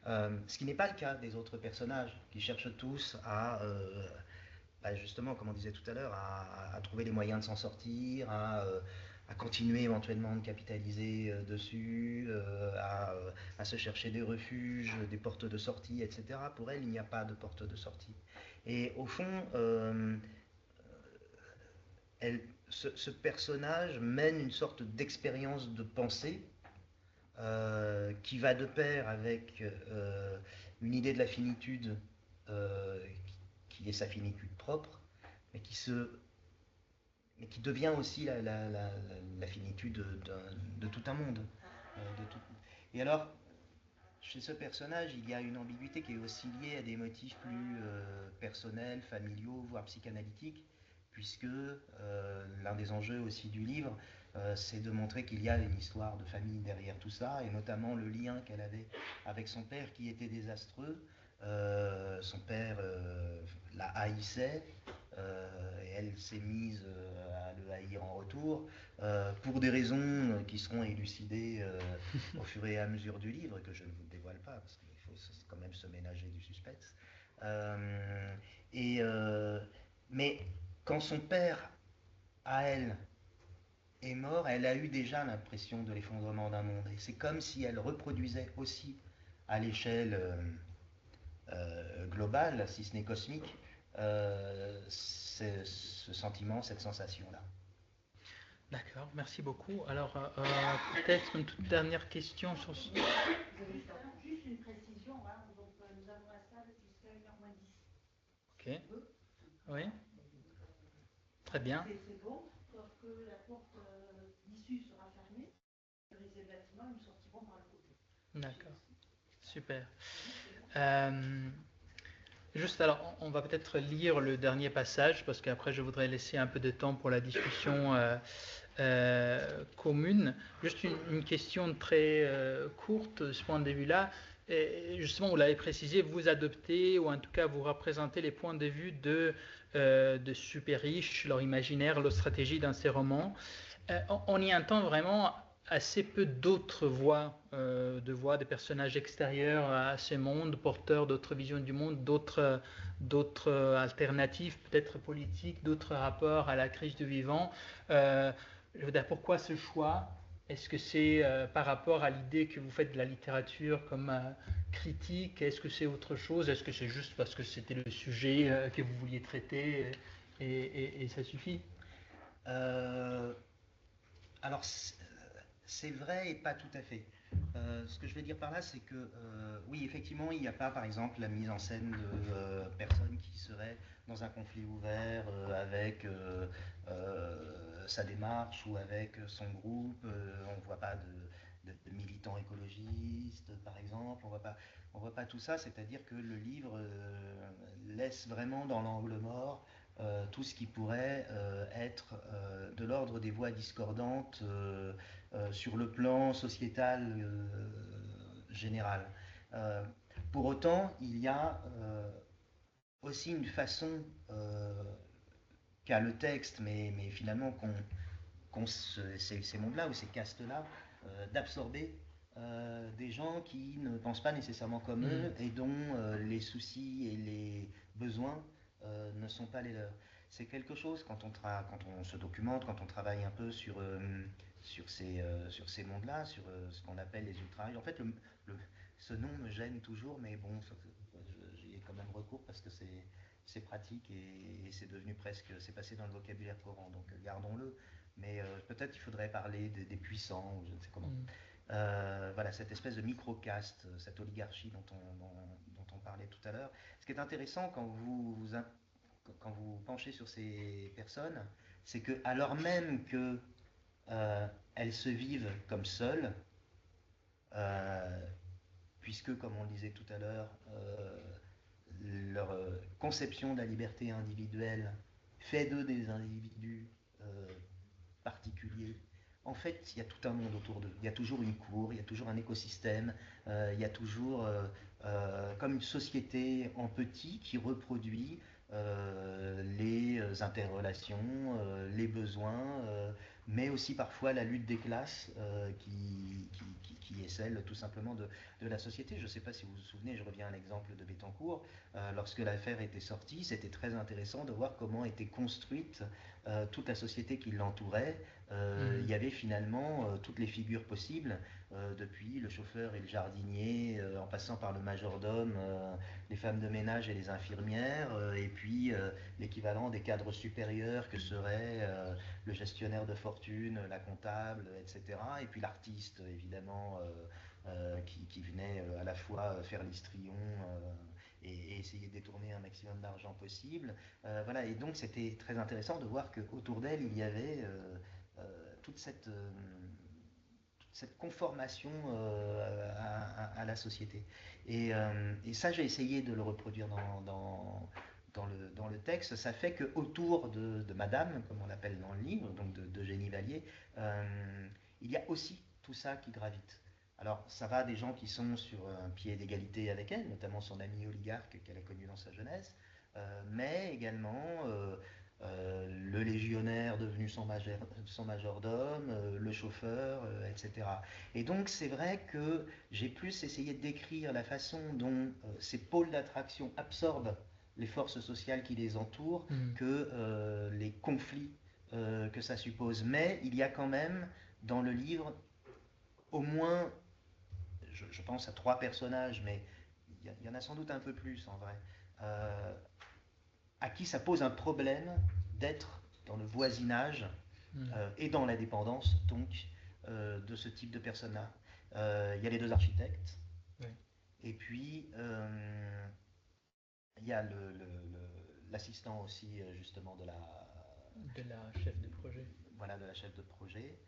Ce qui n'est pas le cas des autres personnages, qui cherchent tous à, justement, comme on disait tout à l'heure, à trouver les moyens de s'en sortir, à continuer éventuellement de capitaliser dessus, à se chercher des refuges, des portes de sortie, etc. Pour elle, il n'y a pas de porte de sortie. Et au fond, ce personnage mène une sorte d'expérience de pensée qui va de pair avec une idée de la finitude qui est sa finitude propre, mais qui devient aussi la finitude de tout un monde. Et alors, chez ce personnage, il y a une ambiguïté qui est aussi liée à des motifs plus personnels, familiaux, voire psychanalytiques, puisque l'un des enjeux aussi du livre, c'est de montrer qu'il y a une histoire de famille derrière tout ça, et notamment le lien qu'elle avait avec son père qui était désastreux. Son père la haïssait, et elle s'est mise à le haïr en retour, pour des raisons qui seront élucidées au fur et à mesure du livre, que je ne vous dévoile pas, parce qu'il faut quand même se ménager du suspense. Mais quand son père, à elle, est mort, elle a eu déjà l'impression de l'effondrement d'un monde. Et c'est comme si elle reproduisait aussi à l'échelle globale, si ce n'est cosmique, ce sentiment, cette sensation-là. D'accord, merci beaucoup. Alors, peut-être une toute dernière question sur ce... Juste une précision, hein. Donc, nous avons la salle jusqu'à 1h10. Ok, oui, très bien. C'est bon, sauf que la porte d'issue sera fermée. Briser le bâtiment, nous sortirons par le côté. D'accord, super. Juste alors, on va peut-être lire le dernier passage, parce qu'après je voudrais laisser un peu de temps pour la discussion commune. Juste une question très courte de ce point de vue-là. Et justement, vous l'avez précisé, vous adoptez, ou en tout cas vous représentez les points de vue de super riches, leur imaginaire, leur stratégie dans ces romans. On y entend vraiment assez peu d'autres voix, de voix des personnages extérieurs à ces mondes, porteurs d'autres visions du monde, d'autres alternatives, peut-être politiques, d'autres rapports à la crise du vivant. Je veux dire, pourquoi ce choix? Est-ce que c'est par rapport à l'idée que vous faites de la littérature comme critique? Est-ce que c'est autre chose? Est-ce que c'est juste parce que c'était le sujet que vous vouliez traiter et ça suffit? Alors, c'est vrai et pas tout à fait. Ce que je veux dire par là, c'est que oui, effectivement, il n'y a pas, par exemple, la mise en scène de personnes qui seraient dans un conflit ouvert avec sa démarche ou avec son groupe. On ne voit pas de militants écologistes, par exemple. On voit pas tout ça. C'est-à-dire que le livre laisse vraiment dans l'angle mort tout ce qui pourrait être de l'ordre des voix discordantes sur le plan sociétal général. Pour autant, il y a aussi une façon qu'a le texte, mais finalement ces mondes-là ou ces castes-là, d'absorber des gens qui ne pensent pas nécessairement comme eux et dont les soucis et les besoins ne sont pas les leurs. C'est quelque chose, quand on se documente, quand on travaille un peu sur ces mondes-là, sur ce qu'on appelle les ultra-riches. En fait, ce nom me gêne toujours, mais bon, j'y ai quand même recours parce que c'est pratique et c'est devenu presque, c'est passé dans le vocabulaire courant, donc gardons-le. Mais peut-être qu'il faudrait parler des puissants, ou je ne sais comment. Voilà, cette espèce de micro-caste, cette oligarchie dont on parlait tout à l'heure. Ce qui est intéressant quand vous penchez sur ces personnes, c'est que alors même que elles se vivent comme seules, puisque, comme on le disait tout à l'heure, leur conception de la liberté individuelle fait d'eux des individus particuliers. En fait, il y a tout un monde autour d'eux. Il y a toujours une cour, il y a toujours un écosystème, il y a toujours comme une société en petit qui reproduit les interrelations, les besoins, mais aussi parfois la lutte des classes qui est celle tout simplement de la société. Je ne sais pas si vous vous souvenez, je reviens à l'exemple de Bettencourt, lorsque l'affaire était sortie, c'était très intéressant de voir comment était construite toute la société qui l'entourait. Il y avait finalement toutes les figures possibles, depuis le chauffeur et le jardinier, en passant par le majordome, les femmes de ménage et les infirmières, et puis l'équivalent des cadres supérieurs que seraient le gestionnaire de fortune, la comptable, etc. Et puis l'artiste, évidemment, qui venait à la fois faire l'histrion et essayer de détourner un maximum d'argent possible. Voilà, et donc c'était très intéressant de voir qu'autour d'elle, il y avait toute cette conformation à la société. Et ça, j'ai essayé de le reproduire dans le texte. Ça fait qu'autour de Madame, comme on l'appelle dans le livre, donc d'Eugénie Vallier, il y a aussi tout ça qui gravite. Alors, ça va des gens qui sont sur un pied d'égalité avec elle, notamment son ami oligarque qu'elle a connu dans sa jeunesse, mais également le légionnaire devenu son majordome, le chauffeur, etc. Et donc, c'est vrai que j'ai plus essayé de décrire la façon dont ces pôles d'attraction absorbent les forces sociales qui les entourent que les conflits que ça suppose. Mais il y a quand même dans le livre au moins, je pense à 3 personnages, mais il y en a sans doute un peu plus en vrai, à qui ça pose un problème d'être dans le voisinage et dans la dépendance donc de ce type de personnes-là. Il y a les 2 architectes, oui. Et puis il y a l'assistant aussi justement de la chef de projet. Voilà, de la chef de projet.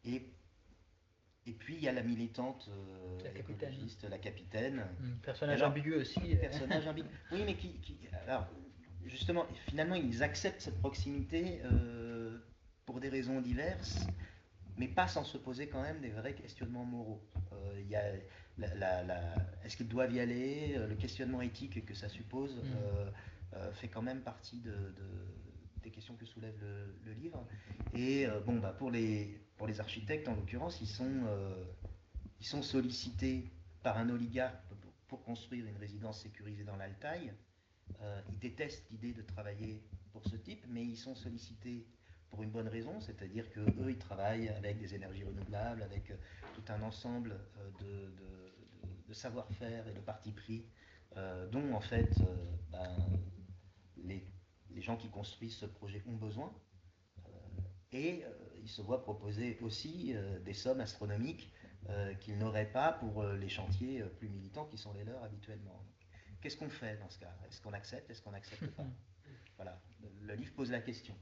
Et puis il y a la militante écologiste, la capitaine. Personnage ambigu aussi. Personnage ambigu. Oui, mais alors, justement, finalement, ils acceptent cette proximité pour des raisons diverses, mais pas sans se poser quand même des vrais questionnements moraux. Il y a est-ce qu'ils doivent y aller? Le questionnement éthique que ça suppose fait quand même partie des questions que soulève le livre. Et bon, bah, pour les architectes, en l'occurrence, ils sont sollicités par un oligarque pour construire une résidence sécurisée dans l'Altaï. Ils détestent l'idée de travailler pour ce type, mais ils sont sollicités pour une bonne raison, c'est-à-dire qu'eux, ils travaillent avec des énergies renouvelables, avec tout un ensemble de savoir-faire et de parti pris, dont en fait les gens qui construisent ce projet ont besoin. Et ils se voient proposer aussi des sommes astronomiques qu'ils n'auraient pas pour les chantiers plus militants qui sont les leurs habituellement. Qu'est-ce qu'on fait dans ce cas? Est-ce qu'on accepte? Est-ce qu'on n'accepte pas? Voilà, le livre pose la question.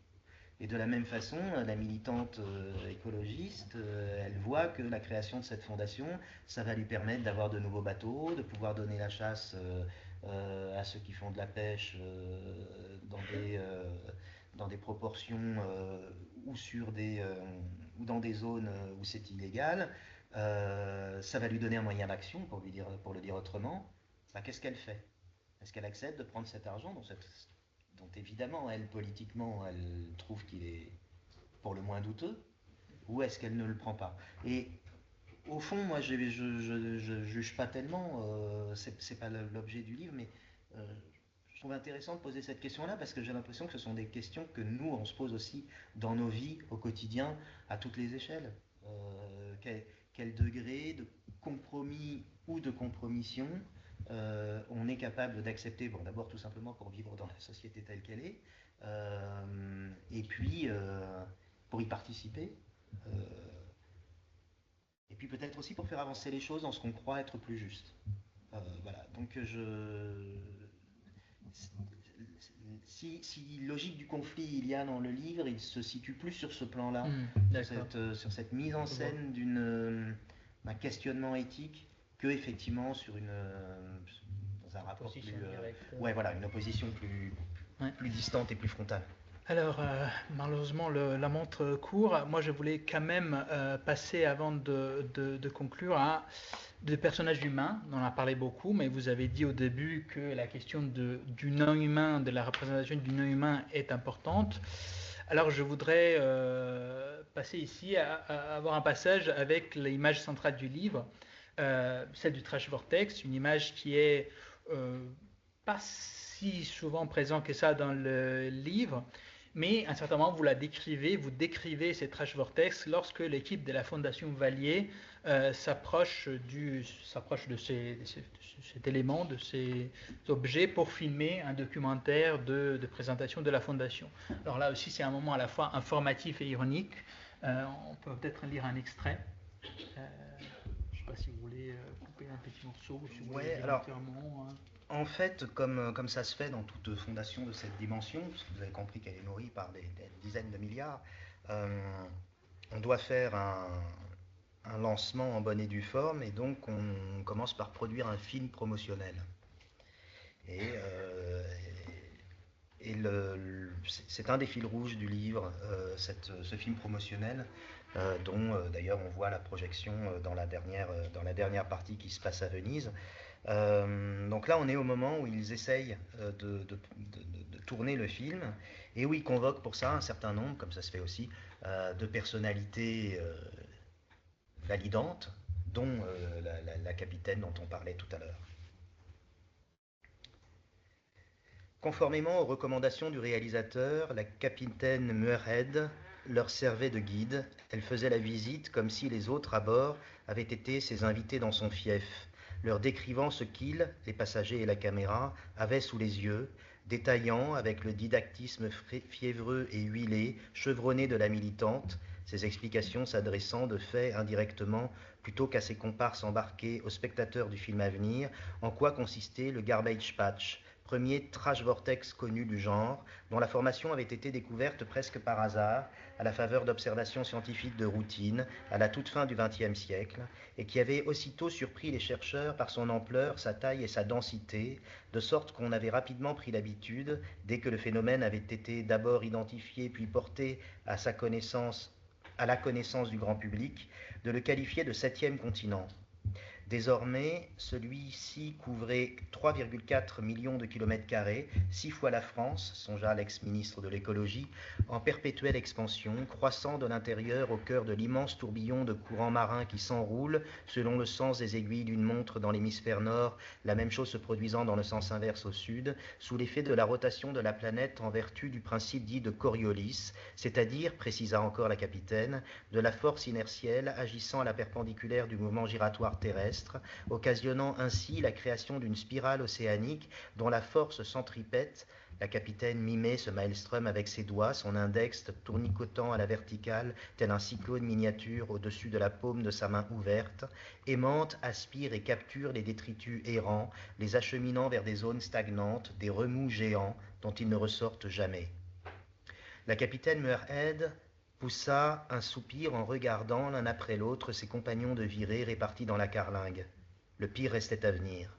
Et de la même façon, la militante écologiste, elle voit que la création de cette fondation, ça va lui permettre d'avoir de nouveaux bateaux, de pouvoir donner la chasse à ceux qui font de la pêche dans des proportions ou dans des zones où c'est illégal. Ça va lui donner un moyen d'action, pour le dire autrement. Ben, qu'est-ce qu'elle fait? Est-ce qu'elle accepte de prendre cet argent dont évidemment, elle, politiquement, elle trouve qu'il est pour le moins douteux, ou est-ce qu'elle ne le prend pas? Et au fond, moi, je juge pas tellement, c'est pas l'objet du livre, mais je trouve intéressant de poser cette question-là parce que j'ai l'impression que ce sont des questions que nous, on se pose aussi dans nos vies au quotidien, à toutes les échelles. Quel degré de compromis ou de compromission on est capable d'accepter, bon, d'abord tout simplement pour vivre dans la société telle qu'elle est, et puis pour y participer, et puis peut-être aussi pour faire avancer les choses dans ce qu'on croit être plus juste. Voilà, donc si logique du conflit il y a dans le livre, il se situe plus sur ce plan-là, sur cette mise en scène d'un questionnement éthique, que effectivement dans un rapport plus, une opposition plus distante et plus frontale. Alors, malheureusement, la montre court. Moi, je voulais quand même passer, avant de conclure, à des personnages humains. On en a parlé beaucoup, mais vous avez dit au début que la question du non-humain, de la représentation du non-humain est importante. Alors, je voudrais passer ici à avoir un passage avec l'image centrale du livre, celle du trash vortex, une image qui est pas si souvent présente que ça dans le livre. Mais à un certain moment, vous décrivez ces trash vortex lorsque l'équipe de la Fondation Valier s'approche de cet élément, de ces objets, pour filmer un documentaire de présentation de la Fondation. Alors là aussi, c'est un moment à la fois informatif et ironique. On peut peut-être lire un extrait. Je ne sais pas si vous voulez couper un petit morceau, ou si vous voulez dire entièrement. En fait, comme ça se fait dans toute fondation de cette dimension, parce que vous avez compris qu'elle est nourrie par des dizaines de milliards, on doit faire un lancement en bonne et due forme, et donc on commence par produire un film promotionnel. C'est un des fils rouges du livre, ce film promotionnel, dont d'ailleurs on voit la projection dans la dernière partie qui se passe à Venise. Donc là on est au moment où ils essayent de tourner le film, et où ils convoquent pour ça un certain nombre, comme ça se fait aussi, de personnalités validantes, dont la capitaine dont on parlait tout à l'heure. Conformément aux recommandations du réalisateur, la capitaine Muirhead leur servait de guide. Elle faisait la visite comme si les autres à bord avaient été ses invités dans son fief, leur décrivant ce qu'ils, les passagers et la caméra, avaient sous les yeux, détaillant avec le didactisme fiévreux et huilé, chevronné de la militante, ses explications s'adressant de fait indirectement, plutôt qu'à ses comparses embarqués, aux spectateurs du film à venir, en quoi consistait le Garbage Patch, premier trash vortex connu du genre, dont la formation avait été découverte presque par hasard, à la faveur d'observations scientifiques de routine, à la toute fin du XXe siècle, et qui avait aussitôt surpris les chercheurs par son ampleur, sa taille et sa densité, de sorte qu'on avait rapidement pris l'habitude, dès que le phénomène avait été d'abord identifié puis porté à la connaissance du grand public, de le qualifier de 7e continent. Désormais, celui-ci couvrait 3,4 millions de kilomètres carrés, 6 fois la France, songea l'ex-ministre de l'écologie, en perpétuelle expansion, croissant de l'intérieur au cœur de l'immense tourbillon de courants marins qui s'enroulent selon le sens des aiguilles d'une montre dans l'hémisphère nord, la même chose se produisant dans le sens inverse au sud, sous l'effet de la rotation de la planète en vertu du principe dit de Coriolis, c'est-à-dire, précisa encore la capitaine, de la force inertielle agissant à la perpendiculaire du mouvement giratoire terrestre, occasionnant ainsi la création d'une spirale océanique dont la force centripète, la capitaine mimait ce maelstrom avec ses doigts, son index tournicotant à la verticale, tel un cyclone miniature au-dessus de la paume de sa main ouverte, aimante, aspire et capture les détritus errants, les acheminant vers des zones stagnantes, des remous géants dont ils ne ressortent jamais. La capitaine Muirhead poussa un soupir en regardant l'un après l'autre ses compagnons de virée répartis dans la carlingue. Le pire restait à venir.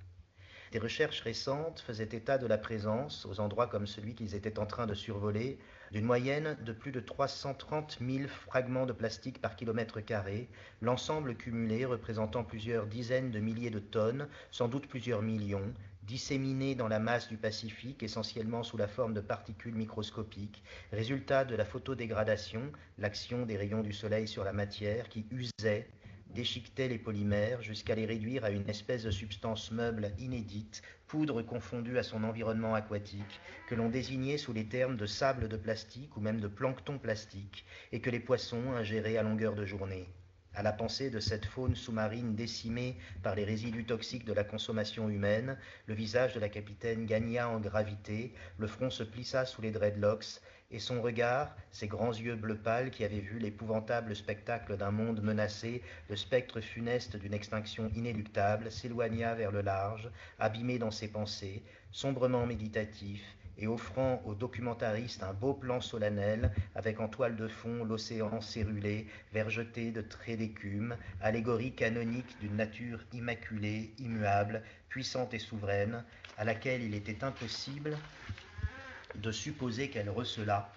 Des recherches récentes faisaient état de la présence, aux endroits comme celui qu'ils étaient en train de survoler, d'une moyenne de plus de 330 000 fragments de plastique par kilomètre carré, l'ensemble cumulé représentant plusieurs dizaines de milliers de tonnes, sans doute plusieurs millions, disséminés dans la masse du Pacifique, essentiellement sous la forme de particules microscopiques, résultat de la photodégradation, l'action des rayons du soleil sur la matière qui usaient, déchiquetaient les polymères jusqu'à les réduire à une espèce de substance meuble inédite, poudre confondue à son environnement aquatique, que l'on désignait sous les termes de sable de plastique ou même de plancton plastique, et que les poissons ingéraient à longueur de journée. À la pensée de cette faune sous-marine décimée par les résidus toxiques de la consommation humaine, le visage de la capitaine gagna en gravité, le front se plissa sous les dreadlocks, et son regard, ses grands yeux bleu pâle qui avaient vu l'épouvantable spectacle d'un monde menacé, le spectre funeste d'une extinction inéluctable, s'éloigna vers le large, abîmé dans ses pensées, sombrement méditatif, et offrant aux documentaristes un beau plan solennel avec en toile de fond l'océan cérulé, vergeté de traits d'écume, allégorie canonique d'une nature immaculée, immuable, puissante et souveraine, à laquelle il était impossible de supposer qu'elle recelât,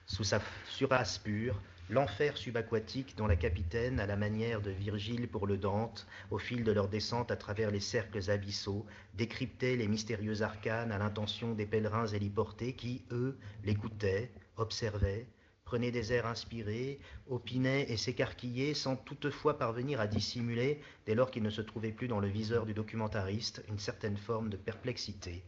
sous sa surface pure, l'enfer subaquatique dont la capitaine, à la manière de Virgile pour le Dante, au fil de leur descente à travers les cercles abyssaux, décryptait les mystérieux arcanes à l'intention des pèlerins héliportés qui, eux, l'écoutaient, observaient, prenaient des airs inspirés, opinaient et s'écarquillaient sans toutefois parvenir à dissimuler, dès lors qu'ils ne se trouvaient plus dans le viseur du documentariste, une certaine forme de perplexité.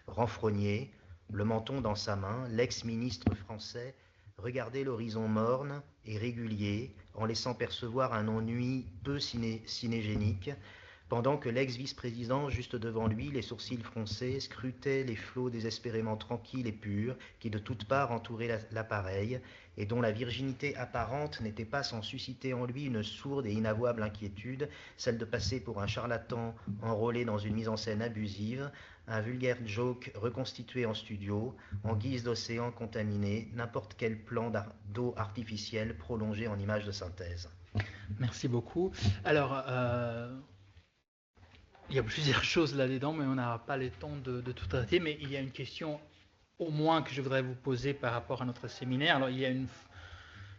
Renfrogné, le menton dans sa main, l'ex-ministre français regardait l'horizon morne et régulier, en laissant percevoir un ennui peu cinégénique, pendant que l'ex-vice-président, juste devant lui, les sourcils froncés, scrutait les flots désespérément tranquilles et purs qui de toutes parts entouraient l'appareil, et dont la virginité apparente n'était pas sans susciter en lui une sourde et inavouable inquiétude, celle de passer pour un charlatan enrôlé dans une mise en scène abusive, un vulgaire joke reconstitué en studio, en guise d'océan contaminé, n'importe quel plan d'eau artificielle prolongé en image de synthèse. Merci beaucoup. Alors, il y a plusieurs choses là-dedans, mais on n'aura pas le temps de tout traiter. Mais il y a une question au moins que je voudrais vous poser par rapport à notre séminaire. Alors, il y a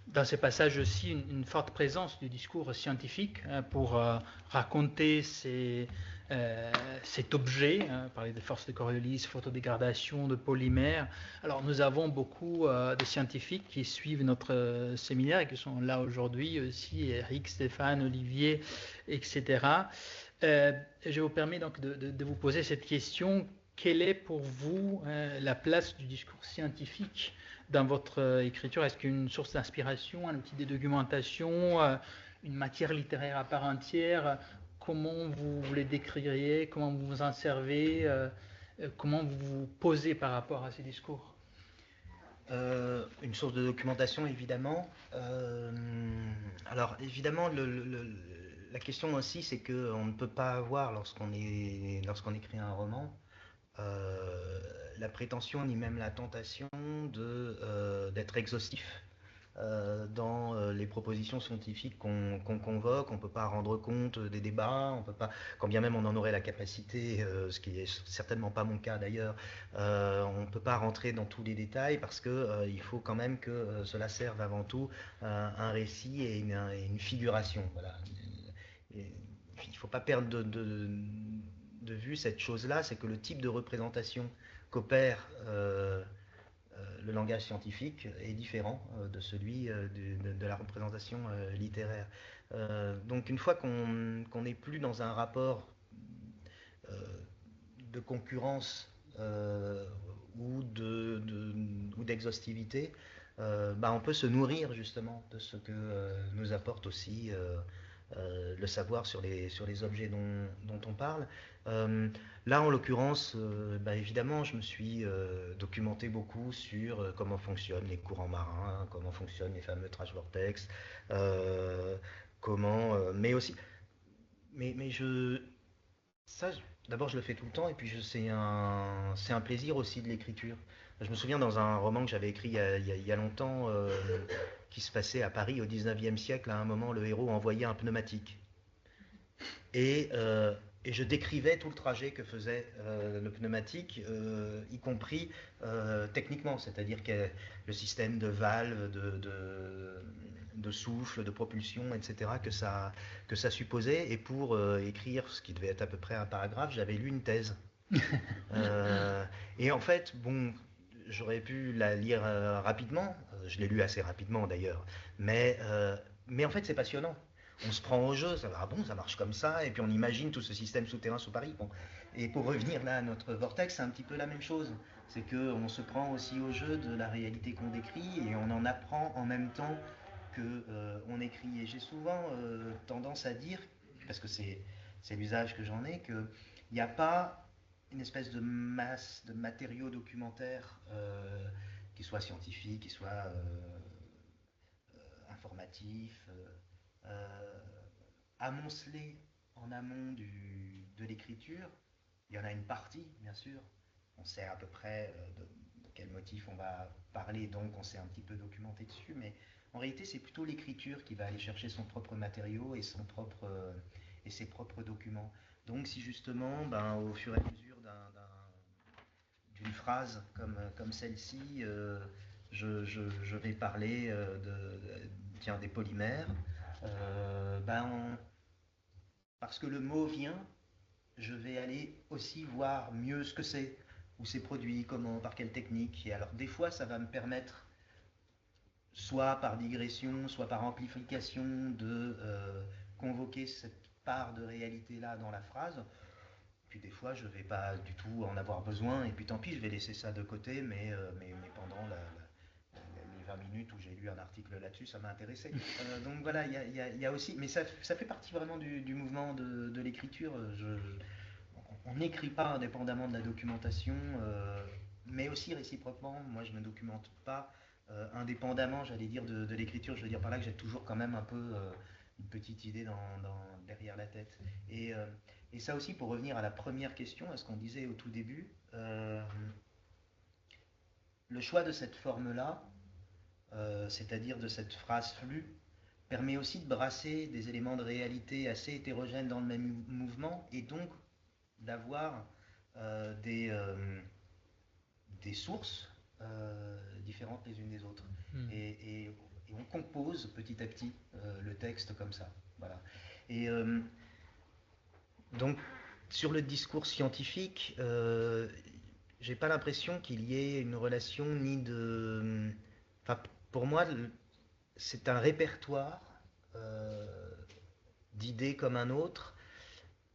dans ces passages aussi une forte présence du discours scientifique pour raconter cet objet, parler des forces de Coriolis, photodégradation, de polymères. Alors nous avons beaucoup de scientifiques qui suivent notre séminaire et qui sont là aujourd'hui aussi, Eric, Stéphane, Olivier, etc. Je vous permets donc de vous poser cette question. Quelle est pour vous la place du discours scientifique dans votre écriture? Est-ce qu'une source d'inspiration, un outil de documentation, une matière littéraire à part entière? Comment vous les décririez? Comment vous vous en servez? Comment vous vous posez par rapport à ces discours? Une source de documentation, évidemment. Alors, évidemment, la question aussi, c'est qu'on ne peut pas avoir, lorsqu'on écrit un roman, la prétention ni même la tentation d'être exhaustif dans les propositions scientifiques qu'on convoque. On ne peut pas rendre compte des débats, on peut pas, quand bien même on en aurait la capacité, ce qui n'est certainement pas mon cas d'ailleurs, on ne peut pas rentrer dans tous les détails parce qu'il faut quand même que cela serve avant tout un récit et une figuration. Voilà. Il ne faut pas perdre de vue cette chose-là, c'est que le type de représentation qu'opère le langage scientifique est différent de celui de la représentation littéraire. Donc une fois qu'on n'est plus dans un rapport de concurrence ou d'exhaustivité, on peut se nourrir justement de ce que nous apporte aussi le savoir sur les objets dont on parle. Là, en l'occurrence, évidemment, je me suis documenté beaucoup sur comment fonctionnent les courants marins, comment fonctionnent les fameux trash vortex, mais aussi, mais ça, d'abord, je le fais tout le temps, et puis c'est un plaisir aussi de l'écriture. Je me souviens dans un roman que j'avais écrit il y a longtemps, qui se passait à Paris au 19e siècle, à un moment, le héros envoyait un pneumatique. Et je décrivais tout le trajet que faisait le pneumatique, y compris techniquement, c'est-à-dire que le système de valve, de souffle, de propulsion, etc., que ça supposait. Et pour écrire ce qui devait être à peu près un paragraphe, j'avais lu une thèse. Et en fait, bon, j'aurais pu la lire rapidement, je l'ai lu assez rapidement d'ailleurs, mais en fait c'est passionnant. On se prend au jeu, ça va, bon, ça marche comme ça, et puis on imagine tout ce système souterrain sous Paris. Bon. Et pour revenir là à notre vortex, c'est un petit peu la même chose. C'est qu'on se prend aussi au jeu de la réalité qu'on décrit, et on en apprend en même temps qu'on écrit. Et j'ai souvent tendance à dire, parce que c'est l'usage que j'en ai, qu'il n'y a pas une espèce de masse de matériaux documentaires qui soient scientifiques, qui soient informatifs, amoncelés en amont de l'écriture. Il y en a une partie, bien sûr. On sait à peu près quel motif on va parler, donc on s'est un petit peu documenté dessus, mais en réalité c'est plutôt l'écriture qui va aller chercher son propre matériau et ses propres documents. Donc si justement, au fur et à mesure d'une phrase comme celle-ci, je vais parler des polymères, parce que le mot vient, je vais aller aussi voir mieux ce que c'est, où c'est produit, comment, par quelle technique. Et alors des fois ça va me permettre, soit par digression, soit par amplification, de convoquer cette part de réalité-là dans la phrase. Puis des fois, je ne vais pas du tout en avoir besoin, et puis tant pis, je vais laisser ça de côté, mais pendant les 20 minutes où j'ai lu un article là-dessus, ça m'a intéressé. Donc voilà, il y a aussi, mais ça fait partie vraiment du mouvement de l'écriture. On n'écrit pas indépendamment de la documentation, mais aussi réciproquement. Moi, je ne me documente pas indépendamment, j'allais dire, de l'écriture. Je veux dire par là que j'ai toujours quand même un peu une petite idée derrière la tête. Et ça aussi, pour revenir à la première question, à ce qu'on disait au tout début, le choix de cette forme-là, c'est-à-dire de cette phrase flue, permet aussi de brasser des éléments de réalité assez hétérogènes dans le même mouvement, et donc d'avoir des sources différentes les unes des autres. Et on compose petit à petit le texte comme ça. Voilà. Et donc, sur le discours scientifique, j'ai pas l'impression qu'il y ait une relation ni de... Enfin, pour moi, c'est un répertoire d'idées comme un autre,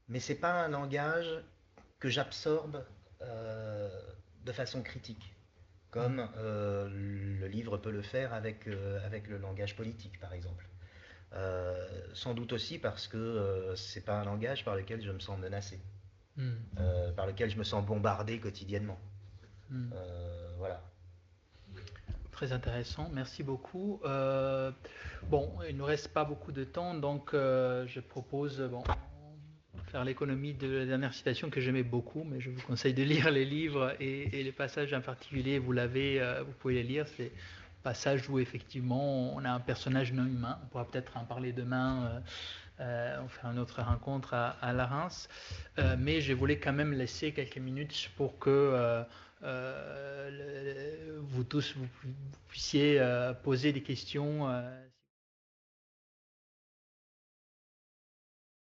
mais c'est pas un langage que j'absorbe de façon critique, comme le livre peut le faire avec le langage politique, par exemple. Sans doute aussi parce que c'est pas un langage par lequel je me sens menacé, par lequel je me sens bombardé quotidiennement. Voilà. Très intéressant, merci beaucoup. Il ne nous reste pas beaucoup de temps, donc je propose faire l'économie de la dernière citation que j'aimais beaucoup, mais je vous conseille de lire les livres et les passages en particulier, vous pouvez les lire. C'est un passage où effectivement on a un personnage non humain, on pourra peut-être en parler demain, on fera une autre rencontre à la Reims, mais je voulais quand même laisser quelques minutes pour que vous tous vous puissiez poser des questions.